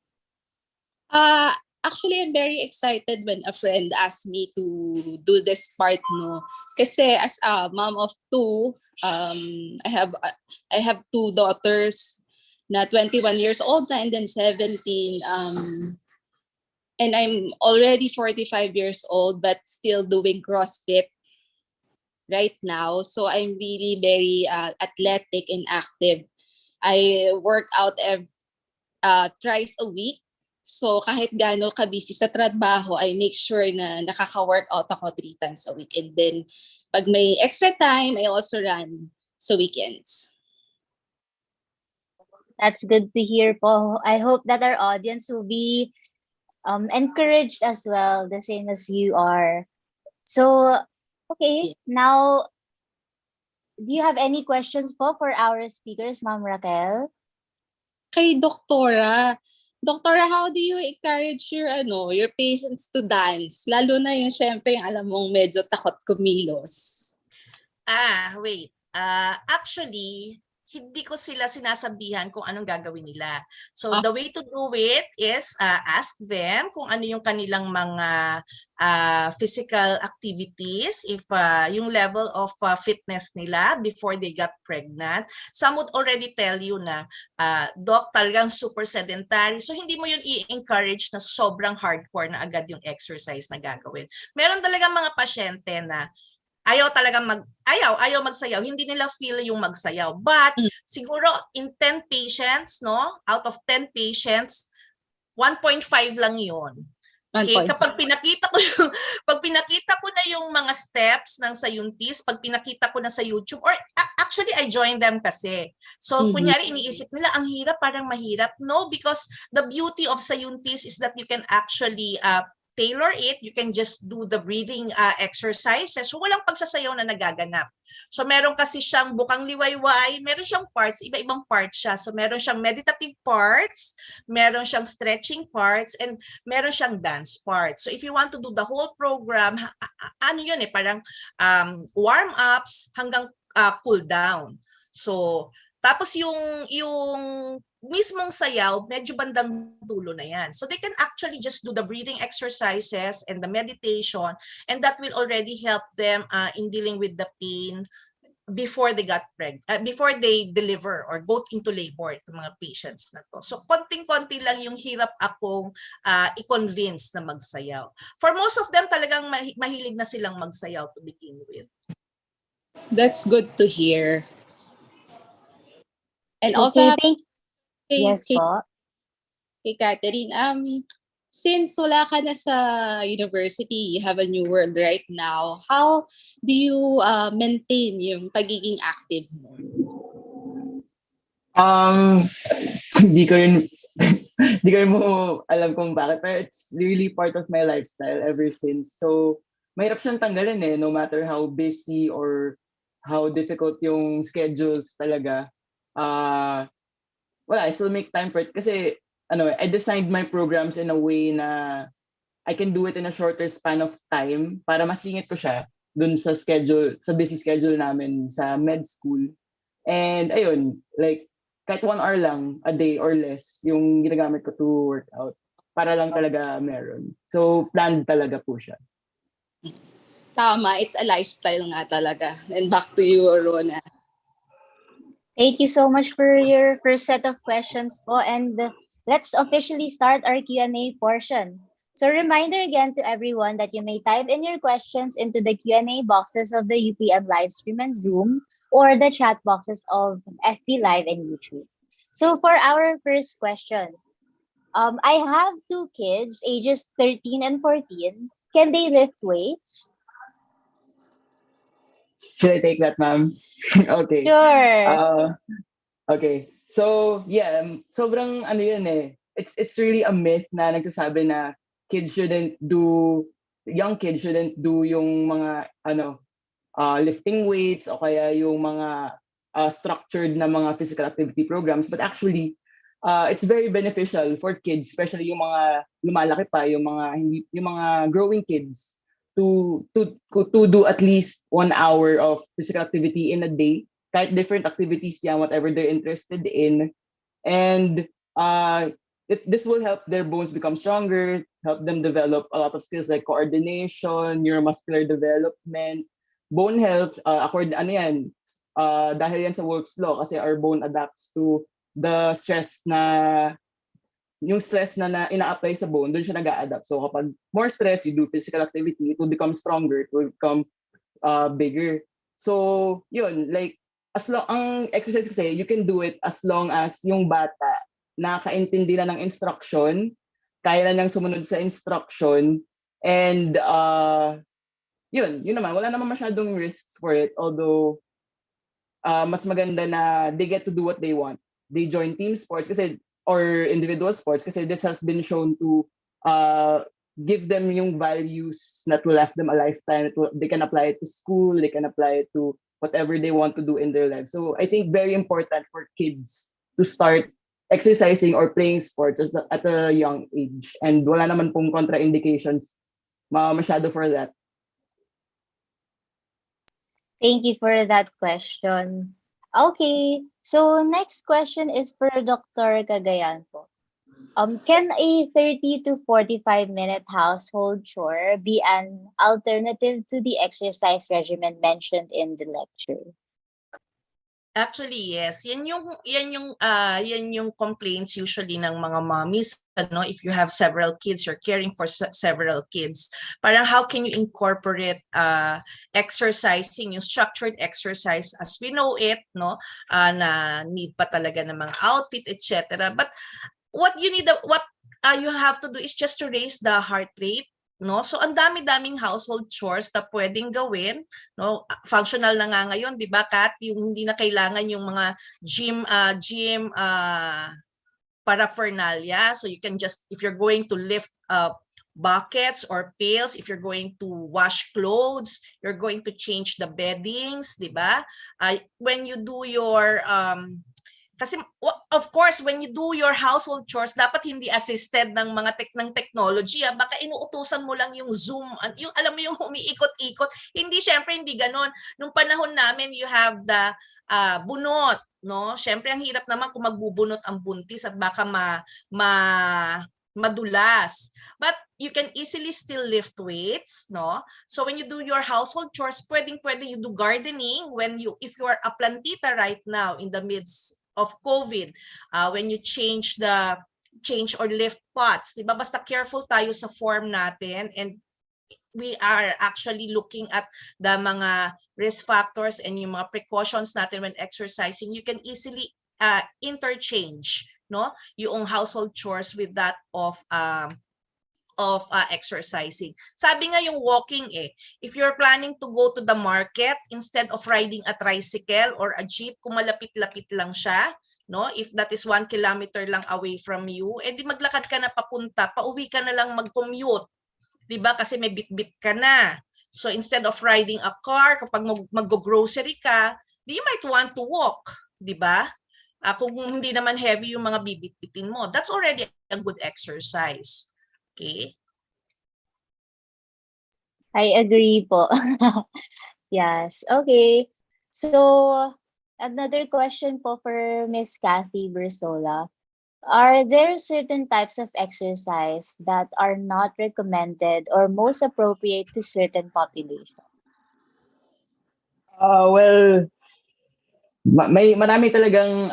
Actually, I'm very excited when a friend asked me to do this part, no. Kasi as a mom of two, I have two daughters na 21 years old na and then 17. And I'm already 45 years old but still doing CrossFit right now. So I'm really very athletic and active. I work out thrice a week. So kahit gaano ka-busy sa trabaho, I make sure na nakaka-workout ako 3 times a week. And then pag may extra time, I also run sa weekends. That's good to hear po. I hope that our audience will be encouraged as well, the same as you are. So, okay, now, do you have any questions po for our speakers, Ma'am Raquel? Kay Doktora, how do you encourage your patients to dance? Lalo na yung syempre yung alam mong medyo takot kumilos. Wait. Actually, hindi ko sila sinasabihan kung anong gagawin nila. So the way to do it is ask them kung ano yung kanilang mga physical activities, if yung level of fitness nila before they got pregnant. Some would already tell you na, Doc, talagang super sedentary. So hindi mo yun i-encourage na sobrang hardcore na agad yung exercise na gagawin. Meron talagang mga pasyente na ayaw magsayaw, hindi nila feel yung magsayaw. But siguro in 10 patients, no, out of 10 patients, 1.5 lang yun. Okay, kapag pinakita ko na yung mga steps ng sayuntis, pag pinakita ko na sa YouTube, or actually I joined them kasi. So kunyari iniisip nila ang hirap, parang mahirap. No, because the beauty of sayuntis is that you can actually tailor it. You can just do the breathing exercises. So walang pagsasayaw na nagaganap. So meron kasi siyang bukang liwayway, meron siyang parts, iba-ibang parts siya. So meron siyang meditative parts, meron siyang stretching parts, and meron siyang dance parts. So if you want to do the whole program, ano yun parang warm-ups hanggang cool down. So tapos yung mismong sayaw, medyo bandang dulo na yan. So they can actually just do the breathing exercises and the meditation, and that will already help them in dealing with the pain before they got pregnant, before they deliver or go into labor, itong mga patients na to. So konting-konti lang yung hirap akong i-convince na magsayaw. For most of them, talagang mahilig na silang magsayaw to begin with. That's good to hear. And Okay, also, yes po. Kay Katherine, since wala ka na sa university, you have a new world right now, how do you maintain yung pagiging active mo? Hindi ko rin hindi ko rin mo alam kung bakit, pero it's really part of my lifestyle ever since. So, mahirap siyang tanggalin no matter how busy or how difficult yung schedules talaga. I still make time for it kasi I designed my programs in a way na I can do it in a shorter span of time para masingit ko siya dun sa schedule, sa busy schedule namin sa med school. And ayun, like kahit 1 hour lang a day or less yung ginagamit ko to work out para lang talaga meron. So planned talaga po siya. Tama, it's a lifestyle nga talaga. And back to you, Rona. Thank you so much for your first set of questions po, and let's officially start our Q&A portion. So reminder again to everyone that you may type in your questions into the Q&A boxes of the UPM live stream and Zoom, or the chat boxes of FB Live and YouTube. So for our first question, I have 2 kids, ages 13 and 14. Can they lift weights? Should I take that, ma'am? Okay. Sure. Okay. So, yeah, sobrang yun It's really a myth na nagsasabi na young kids shouldn't do yung mga lifting weights o kaya yung mga structured na mga physical activity programs, but actually it's very beneficial for kids, especially yung mga lumalaki pa, yung mga growing kids to do at least 1 hour of physical activity in a day, kahit different activities yan, whatever they're interested in. And this will help their bones become stronger, help them develop a lot of skills like coordination, neuromuscular development, bone health, dahil yan sa Wolff's Law, kasi our bone adapts to the stress na ina-apply sa bone, doon siya nag-a-adapt. So kapag more stress, you do physical activity, it will become stronger, it will become bigger. So yun, like ang exercise kasi, you can do it as long as yung bata nakaintindi na ng instruction, kaya na niyang sumunod sa instruction, and yun naman, wala naman masyadong risks for it, although mas maganda na they get to do what they want. They join team sports or individual sports kasi this has been shown to give them yung values that will last them a lifetime. They can apply it to school, they can apply it to whatever they want to do in their lives. So I think very important for kids to start exercising or playing sports at a young age. And wala naman pong contraindications masyado for that. Thank you for that question. Okay, so next question is for Dr. Cagayan po. Can a 30 to 45-minute household chore be an alternative to the exercise regimen mentioned in the lecture? Actually, yes. Yan yung complaints usually ng mga mommies, if you have several kids, you're caring for several kids. Parang how can you incorporate exercising, yung structured exercise as we know it, na need pa talaga ng mga outfit, etc. But what you have to do is just to raise the heart rate. So ang dami-daming household chores na pwedeng gawin, functional na nga ngayon, 'di ba, Kat, yung hindi na kailangan yung mga gym paraphernalia. So you can just, if you're going to lift buckets or pails if you're going to wash clothes, you're going to change the beddings, di ba? When you do your kasi of course when you do your household chores dapat hindi assisted ng mga ng technology, baka inuutusan mo lang yung Zoom, yung alam mo yung umiikot-ikot. Hindi, syempre hindi ganoon. Nung panahon namin you have the bunot, no? Syempre ang hirap naman kung magbubunot ang buntis at baka madulas. But you can easily still lift weights, no? So when you do your household chores, pwedeng you do gardening if you are a plantita right now in the midst of COVID, when you change or lift pots, di ba? Basta careful tayo sa form natin, and we are actually looking at the mga risk factors and yung mga precautions natin when exercising. You can easily interchange, no, yung household chores with that of exercising. Sabi nga yung walking if you're planning to go to the market, instead of riding a tricycle or a jeep, kung malapit-lapit lang siya, no, if that is 1 kilometer lang away from you, di maglakad ka na papunta, pauwi ka na lang mag-commute, di ba? Kasi may bit-bit ka na. So instead of riding a car, kapag mag-grocery ka, you might want to walk, di ba? Kung hindi naman heavy yung mga bibit-bitin mo, that's already a good exercise. Okay. I agree po. Yes. Okay. So, another question po for Miss Kathy Bersola. Are there certain types of exercise that are not recommended or most appropriate to certain population? Well, may marami talagang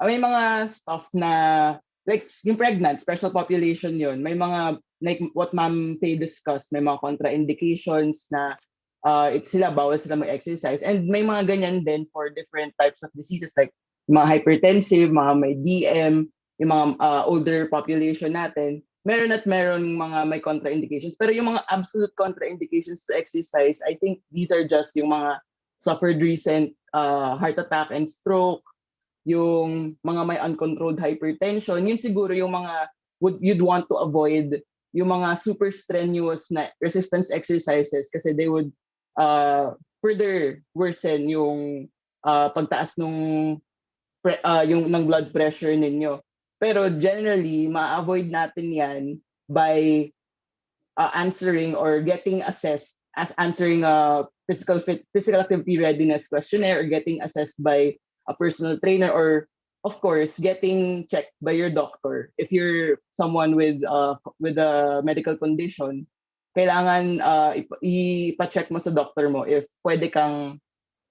may mga stuff na like yung pregnant, special population yon. May mga like what Ma'am Faye discussed, may mga contraindications na bawal sila mag-exercise, and may mga ganyan din for different types of diseases like mga hypertensive, mga may DM, yung mga older population natin. Meron mga may contraindications, pero yung mga absolute contraindications to exercise, I think these are just yung mga suffered recent heart attack and stroke, yung mga may uncontrolled hypertension, yun siguro yung mga you'd want to avoid, yung mga super strenuous na resistance exercises kasi they would further worsen yung pagtaas ng blood pressure ninyo. Pero generally, ma-avoid natin yan by answering or getting assessed as answering a physical activity readiness questionnaire, or getting assessed by a personal trainer, or of course getting checked by your doctor. If you're someone with a medical condition, kailangan ipa-check mo sa doctor mo if pwede kang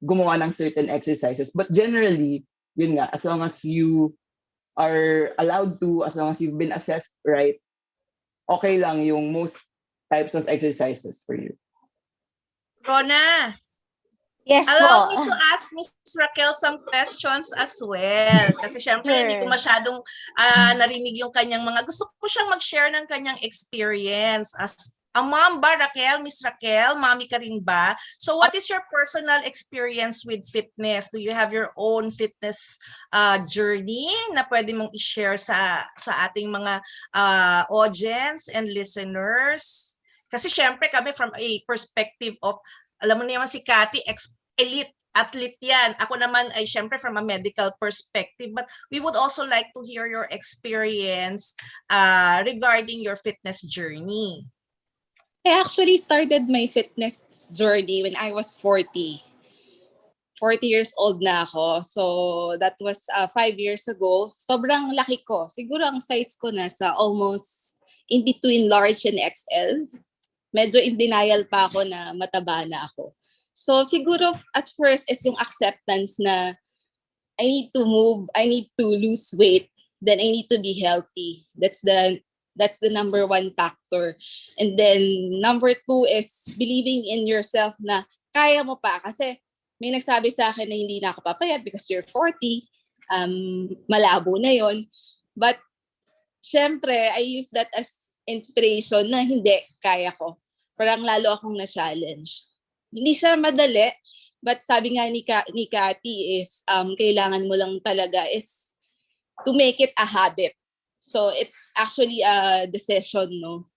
gumawa ng certain exercises. But generally, yun nga, as long as you are allowed to, as long as you've been assessed right, okay lang yung most types of exercises for you. Rona, Yes allow po. me to ask Ms. Raquel some questions as well. Kasi syempre, Sure. hindi ko masyadong narinig yung kanyang gusto ko siyang mag-share ng kanyang experience as a mom ba, Raquel? Miss Raquel, mommy ka rin ba? So what is your personal experience with fitness? Do you have your own fitness journey na pwede mong i-share sa ating mga audience and listeners? Kasi syempre kami from a perspective of, alam mo naman si Kathy, elite athlete yan. Ako naman ay syempre from a medical perspective, but we would also like to hear your experience regarding your fitness journey. I actually started my fitness journey when I was 40. 40 years old na ako. So that was 5 years ago. Sobrang laki ko. Siguro ang size ko nasa almost in between large and XL. Medyo in denial pa ako na mataba na ako. So siguro at first is yung acceptance na I need to move, I need to lose weight, then I need to be healthy. That's the number one factor. And then number 2 is believing in yourself na kaya mo pa. Kasi may nagsabi sa akin na hindi na ako papayat because you're 40. Malabo na yon. But syempre, I use that as inspiration na hindi, kaya ko. Parang lalo akong na-challenge. Hindi siya madali, but sabi nga ni Kathy is kailangan mo lang talaga is to make it a habit. So it's actually a decision, no?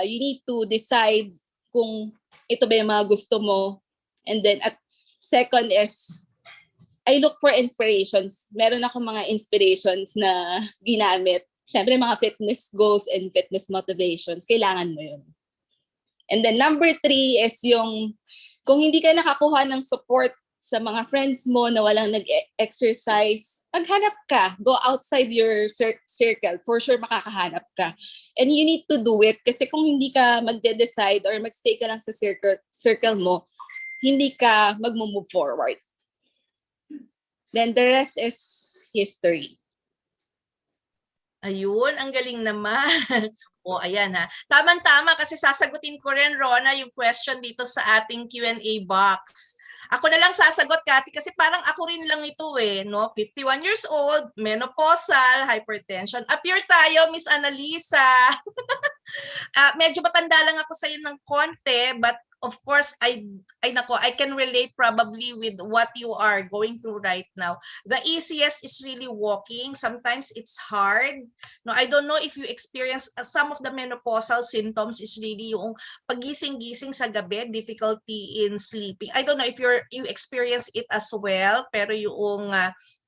You need to decide kung ito ba yung mga gusto mo. And then at second is, I look for inspirations. Meron ako mga inspirations na ginamit. Siyempre, mga fitness goals and fitness motivations, kailangan mo yun. And then number 3 is yung, kung hindi ka nakakuha ng support sa mga friends mo na walang nag-exercise, maghanap ka. Go outside your circle. For sure, makakahanap ka. And you need to do it kasi kung hindi ka magde-decide or magstay ka lang sa circle mo, hindi ka mag-move forward. Then the rest is history. Ayun, ang galing naman. O, ayan ha. Tama-tama kasi sasagutin ko rin, Rona, yung question dito sa ating Q&A box. Ako na lang sasagot, Cathy, kasi parang ako rin lang ito no? 51 years old, menopausal, hypertension. Appear tayo, Miss Annalisa. Medyo matanda lang ako sa'yo ng konti, but of course, I can relate probably with what you are going through right now. The easiest is really walking. Sometimes it's hard. No, I don't know if you experience some of the menopausal symptoms is really yung pagising-gising sa gabi, difficulty in sleeping. I don't know if you experience it as well, pero yung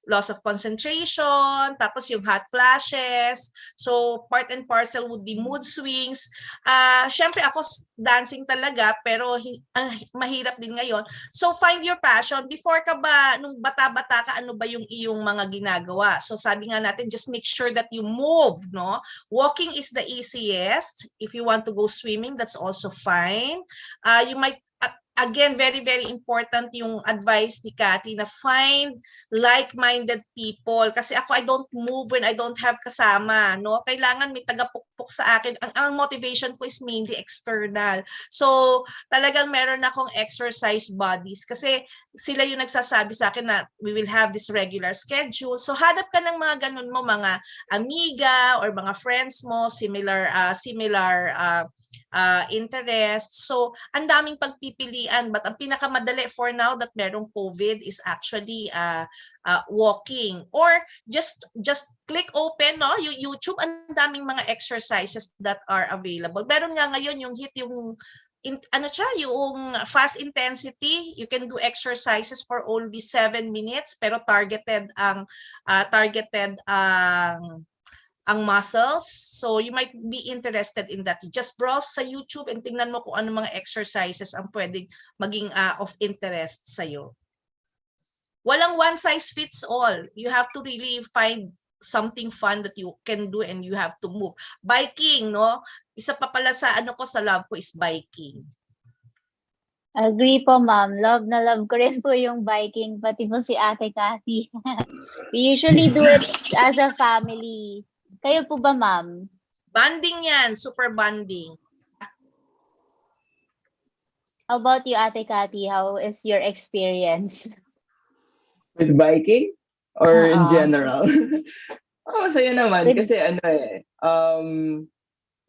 loss of concentration, tapos yung hot flashes. So, part and parcel would be mood swings. Syempre, ako dancing talaga, pero mahirap din ngayon. So, find your passion. Before ka ba, nung bata-bata ka, ano ba yung iyong mga ginagawa? So, sabi nga natin, just make sure that you move, no? Walking is the easiest. If you want to go swimming, that's also fine. You might again, very, very important yung advice ni Cathy na find like-minded people. Kasi ako, I don't move when I don't have kasama. No? Kailangan may tagapukpok sa akin. Ang motivation ko is mainly external. So, talagang meron akong exercise buddies. Kasi sila yung nagsasabi sa akin na we will have this regular schedule. So, hanap ka ng mga ganun mo, mga amiga or mga friends mo, similar interest. So, ang daming pagpipilian, but ang pinakamadali for now that merong COVID is actually walking, or just click open yung YouTube, ang daming mga exercises that are available. Meron nga ngayon yung yung fast intensity. You can do exercises for only 7 minutes pero targeted ang muscles. So you might be interested in that. You just browse sa YouTube and tingnan mo kung ano mga exercises ang pwedeng maging of interest sa'yo. Walang one size fits all. You have to really find something fun that you can do and you have to move. Biking, no? Isa pa pala sa sa love ko is biking. Agree po, ma'am. Love na love ko rin po yung biking, pati po si Ate Cathy. We usually do it as a family. Kayo po ba, ma'am? Bonding yan. Super bonding. How about you, Ate Cathy? How is your experience? With biking? Or in general? Masaya naman. Kasi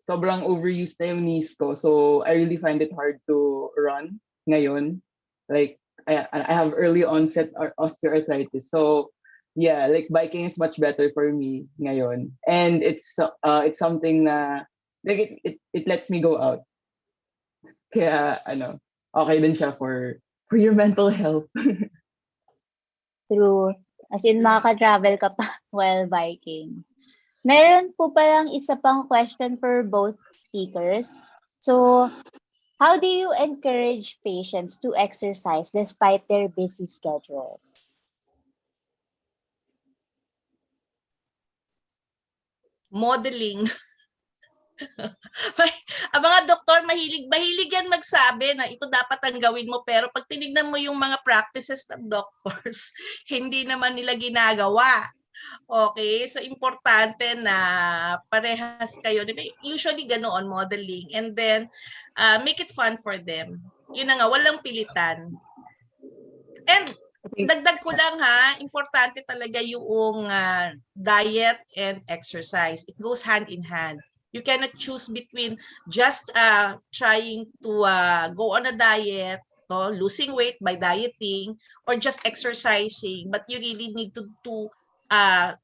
sobrang overused na yung knees ko. So, I really find it hard to run ngayon. Like, I have early onset osteoarthritis. So, yeah, like biking is much better for me ngayon. And it's something na like it lets me go out. Kaya okay din siya for your mental health. True. As in, makaka-travel ka pa while biking. Meron po palang isa pang question for both speakers. So, how do you encourage patients to exercise despite their busy schedules? Modeling. Ang mga doktor, mahilig yan magsabi na ito dapat ang gawin mo, pero pag tinignan mo yung mga practices ng doctors, hindi naman nila ginagawa. Okay, so importante na parehas kayo. Usually ganoon, modeling, and then make it fun for them. Yun na nga, walang pilitan. And dagdag ko lang importante talaga yung diet and exercise. It goes hand in hand. You cannot choose between just trying to go on a diet, losing weight by dieting, or just exercising. But you really need to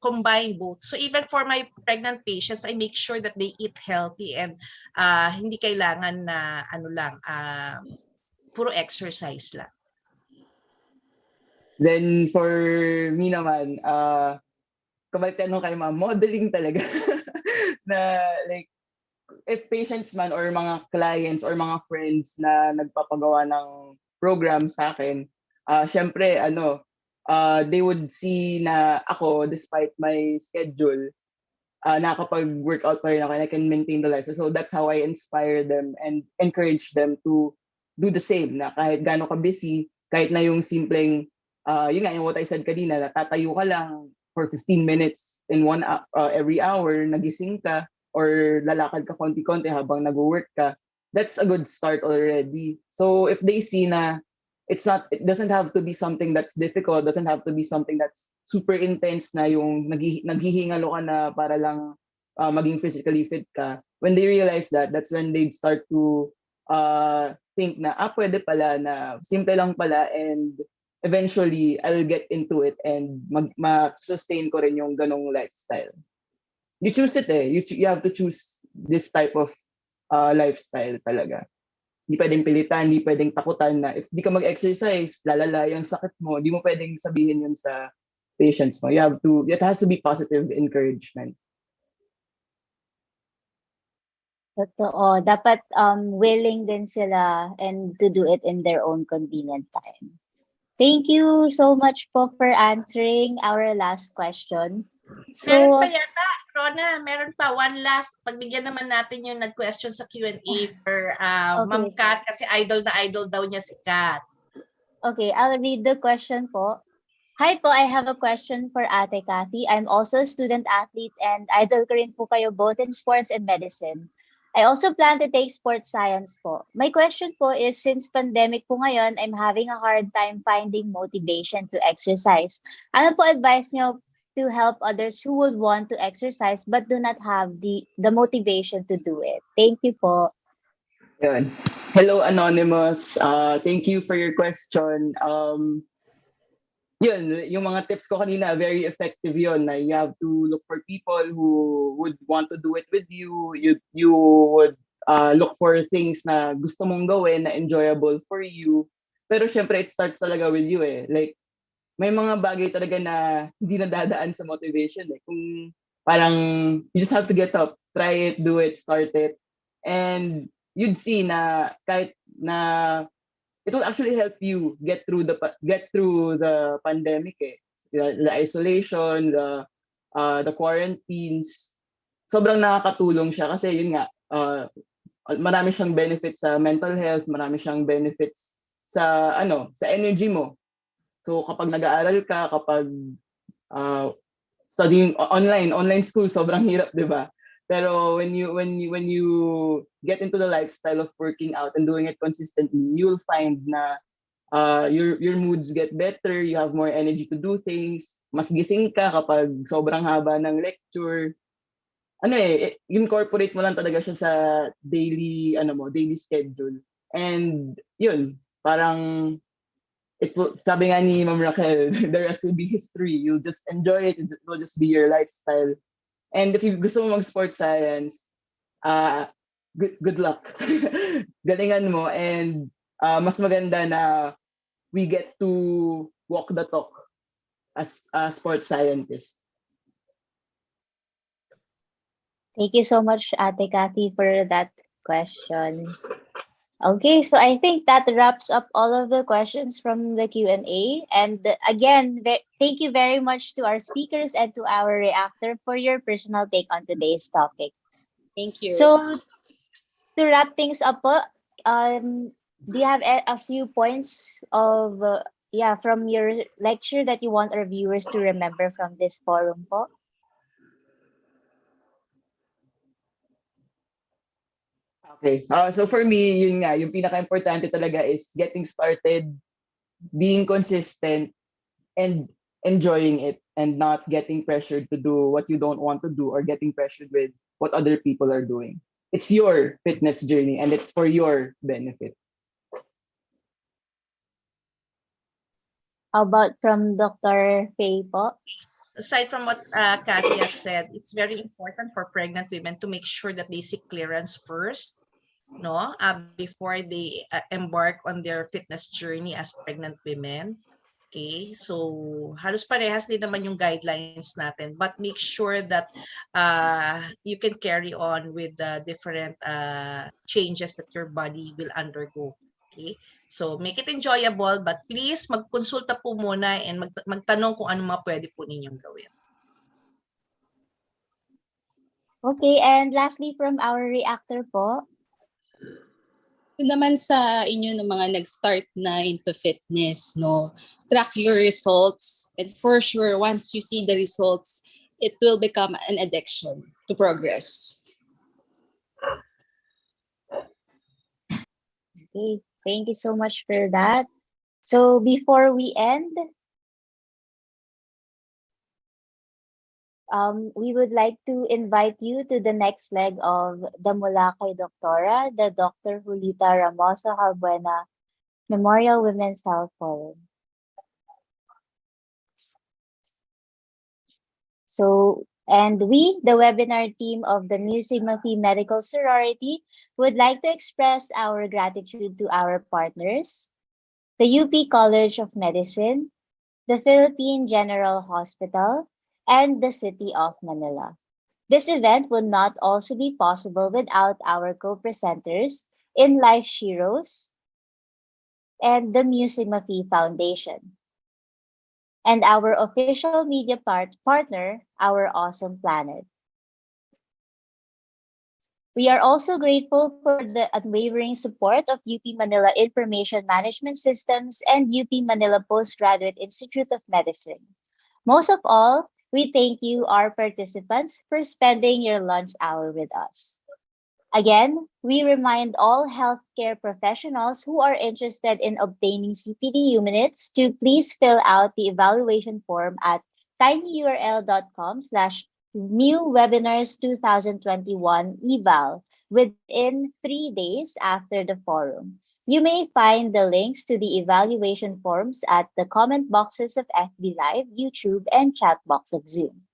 combine both. So even for my pregnant patients, I make sure that they eat healthy and hindi kailangan na puro exercise lang. Then for me naman, kabalik tanong kay ma'am, modeling talaga. Na like, if patients man or mga clients or mga friends na nagpapagawa ng program sa akin, syempre, they would see na ako, despite my schedule, nakakapag-workout pa rin ako and I can maintain the lifestyle. So that's how I inspire them and encourage them to do the same, na kahit gaano ka busy, kahit na yung simpleng, yun nga, yung what I said kanina, natatayo ka lang for 15 minutes in every hour, nagising ka, or lalakad ka konti-konti habang nag-work ka, that's a good start already. So if they see na it doesn't have to be something that's difficult, doesn't have to be something that's super intense na yung naghihingalo ka na para lang maging physically fit ka. When they realize that, that's when they'd start to think na, pwede pala, na simple lang pala, and eventually, I'll get into it and ma-sustain ko rin yung ganong lifestyle. You choose it eh. You have to choose this type of lifestyle talaga. Hindi pwedeng pilitan, hindi pwedeng takutan na if di ka mag-exercise, lalala yung sakit mo. Hindi mo pwedeng sabihin yun sa patients mo. It has to be positive encouragement. Totoo. Dapat willing din sila and to do it in their own convenient time. Thank you so much po for answering our last question. Meron So, pa yata, Rona, meron pa. One last, pagbigyan naman natin yung nag-question sa Q&A for Ma'am Kat, kasi idol na idol daw niya si Kat. okay, I'll read the question po. Hi po, I have a question for Ate Cathy. I'm also a student athlete and idol ko rin po kayo both in sports and medicine. I also plan to take sports science po. My question po is, since pandemic po ngayon, I'm having a hard time finding motivation to exercise. Ano po advice niyo to help others who would want to exercise but do not have the motivation to do it? Thank you po. Yun. Hello, Anonymous. Thank you for your question. Yun, yung mga tips ko kanina, very effective yun. Na you have to look for people who would want to do it with you. You would look for things na gusto mong gawin, na enjoyable for you. Pero syempre, it starts talaga with you eh. Like, may mga bagay talaga na hindi nadadaan sa motivation eh. Kung parang, you just have to get up, try it, do it, start it. And you'd see na kahit na it will actually help you get through the pandemic eh. The isolation, the quarantines. Sobrang nakakatulong siya kasi yun nga, marami siyang benefits sa mental health, marami siyang benefits sa sa energy mo. So kapag nag-aaral ka, kapag studying online school, sobrang hirap, 'di ba? Pero when you get into the lifestyle of working out and doing it consistently, you'll find na your moods get better, you have more energy to do things, mas gising ka kapag sobrang haba ng lecture. Incorporate mo lang talaga siya sa daily schedule. And yun, parang sabi nga ni Ma'am Raquel, the rest will be history. You'll just enjoy it, it will just be your lifestyle. And if you gusto mo mag-sports science, good luck. Galingan mo, and mas maganda na we get to walk the talk as a sports scientist. Thank you so much, Ate Cathy, for that question. Okay, so I think that wraps up all of the questions from the Q&A. And again, thank you very much to our speakers and to our reactor for your personal take on today's topic. Thank you. So, to wrap things up, do you have a few points of from your lecture that you want our viewers to remember from this forum po? Okay. So for me, yun nga, yung pinaka-importante talaga is getting started, being consistent, and enjoying it, and not getting pressured to do what you don't want to do or getting pressured with what other people are doing. It's your fitness journey and it's for your benefit. How about from Dr. Faye po? aside from what Kathy has said, it's very important for pregnant women to make sure that they seek clearance first, no, before they embark on their fitness journey as pregnant women. Okay, so halos parehas din naman yung guidelines natin, but make sure that you can carry on with the different changes that your body will undergo. Okay, so make it enjoyable, but please magkonsulta po muna and magtanong kung ano mga pwede po ninyong gawin. Okay, and lastly from our reactor po. Yun naman sa inyo ng mga nag-start na into fitness, no? Track your results, and for sure, once you see the results, it will become an addiction to progress. Okay, thank you so much for that. So before we end, we would like to invite you to the next leg of the Mula kay Doktora, the Dr. Julita Ramoso-Jalbuena Memorial Women's Health Forum. So, and we, the webinar team of the Mu Sigma Phi Medical Sorority, would like to express our gratitude to our partners, the UP College of Medicine, the Philippine General Hospital, and the City of Manila. This event would not also be possible without our co-presenters in Life Heroes and the Mu Sigma Phi Foundation, and our official media partner, Our Awesome Planet. We are also grateful for the unwavering support of UP Manila Information Management Systems and UP Manila Postgraduate Institute of Medicine. Most of all, we thank you, our participants, for spending your lunch hour with us. Again, we remind all healthcare professionals who are interested in obtaining CPD units to please fill out the evaluation form at tinyurl.com/MUwebinars2021 within 3 days after the forum. You may find the links to the evaluation forms at the comment boxes of FB Live, YouTube, and chat box of Zoom.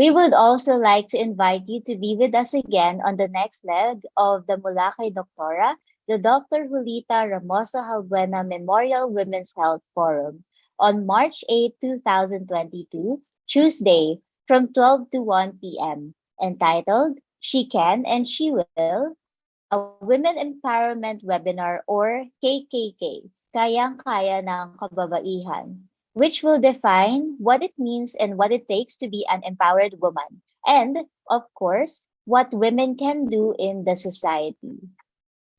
We would also like to invite you to be with us again on the next leg of the Mula kay Doktora, the Dr. Julita Ramoso-Jalbuena Memorial Women's Health Forum on March 8, 2022, Tuesday, from 12 to 1 p.m., entitled She Can and She Will, a Women Empowerment Webinar or KKK, Kayang-Kaya ng Kababaihan, which will define what it means and what it takes to be an empowered woman, and, of course, what women can do in the society.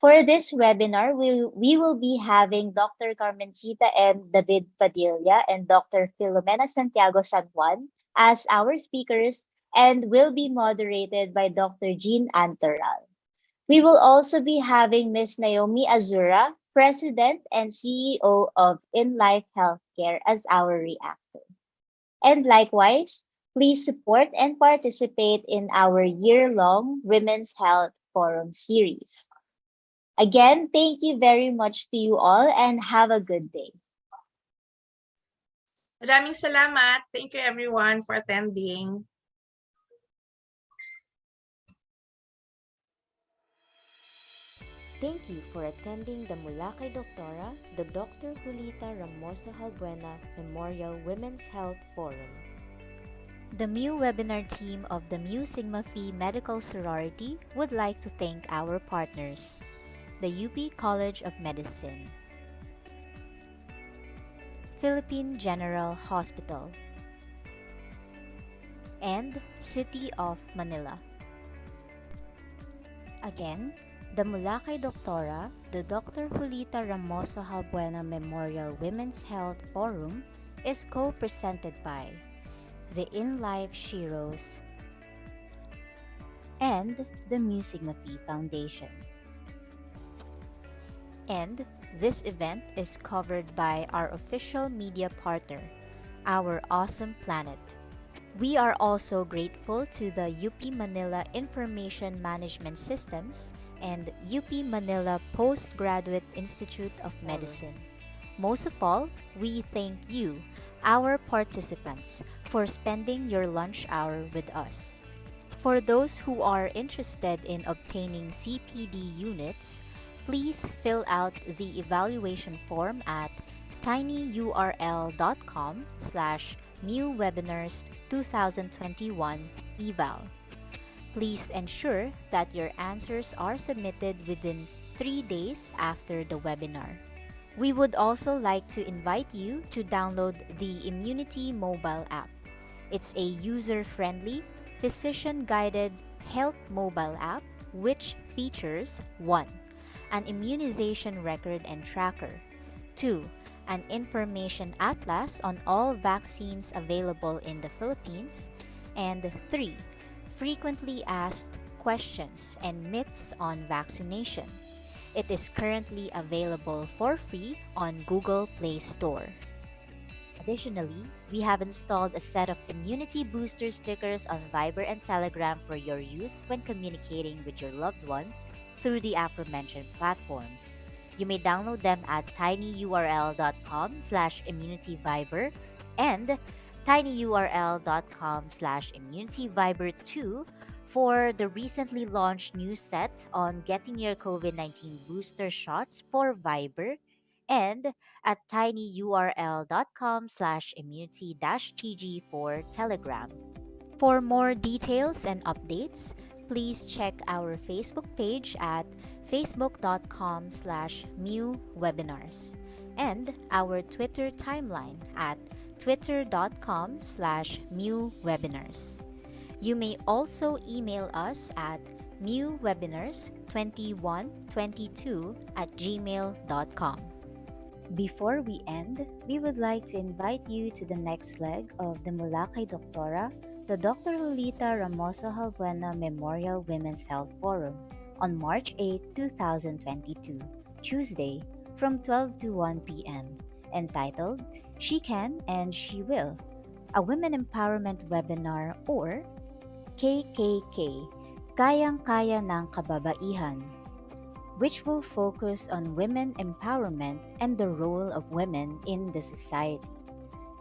For this webinar, we will be having Dr. Carmencita and David Padilla and Dr. Filomena Santiago San Juan as our speakers and will be moderated by Dr. Jean Antoral. We will also be having Ms. Naomi Azura, President and CEO of InLife Healthcare as our reactor. And likewise, please support and participate in our year-long Women's Health Forum series. Again, thank you very much to you all and have a good day. Maraming salamat. Thank you everyone for attending. Thank you for attending the Mula kay Doktora, the Dr. Julita Ramoso-Jalbuena Memorial Women's Health Forum. The MU webinar team of the Mu Sigma Phi Medical Sorority would like to thank our partners, the UP College of Medicine, Philippine General Hospital, and City of Manila. Again, the Mula kay Doktora, the Dr. Julita Ramoso-Jalbuena Memorial Women's Health Forum is co-presented by the InLife Heroes and the Mu Sigma Phi Foundation. And this event is covered by our official media partner, Our Awesome Planet. We are also grateful to the UP Manila Information Management Systems and UP Manila Postgraduate Institute of Medicine. Most of all, we thank you, our participants, for spending your lunch hour with us. For those who are interested in obtaining CPD units, please fill out the evaluation form at tinyurl.com/MUwebinars2021 Please ensure that your answers are submitted within 3 days after the webinar. We would also like to invite you to download the Immunity mobile app. It's a user-friendly, physician-guided health mobile app which features 1. An immunization record and tracker, 2. An information atlas on all vaccines available in the Philippines, and 3. Frequently asked questions and myths on vaccination. It is currently available for free on Google Play Store. Additionally, we have installed a set of immunity booster stickers on Viber and Telegram for your use when communicating with your loved ones through the aforementioned platforms. You may download them at tinyurl.com/immunityviber and tinyurl.com/immunityviber2 for the recently launched new set on getting your COVID-19 booster shots for Viber and at tinyurl.com/immunity-tg for Telegram. For more details and updates, please check our Facebook page at facebook.com/MUwebinars and our Twitter timeline at twitter.com/MUwebinars. You may also email us at MUwebinars2122@gmail.com. Before we end, we would like to invite you to the next leg of the MUla kay Doktora, the Dr. Julita Ramoso-Jalbuena Memorial Women's Health Forum on March 8, 2022, Tuesday, from 12 to 1 p.m., entitled She Can and She Will, a Women Empowerment Webinar or KKK, Kayang-Kaya ng Kababaihan, which will focus on women empowerment and the role of women in the society.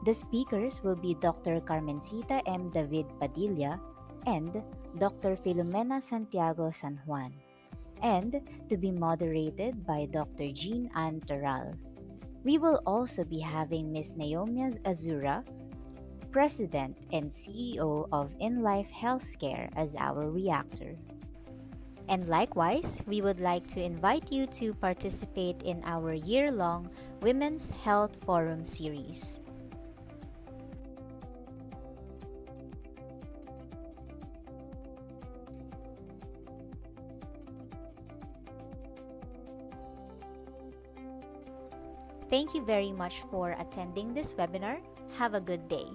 The speakers will be Dr. Carmencita M. David Padilla and Dr. Filomena Santiago San Juan, and to be moderated by Dr. Jean Ann Toral. We will also be having Ms. Naomi Azura, President and CEO of InLife Healthcare, as our reactor. And likewise, we would like to invite you to participate in our year-long Women's Health Forum series. Thank you very much for attending this webinar. Have a good day.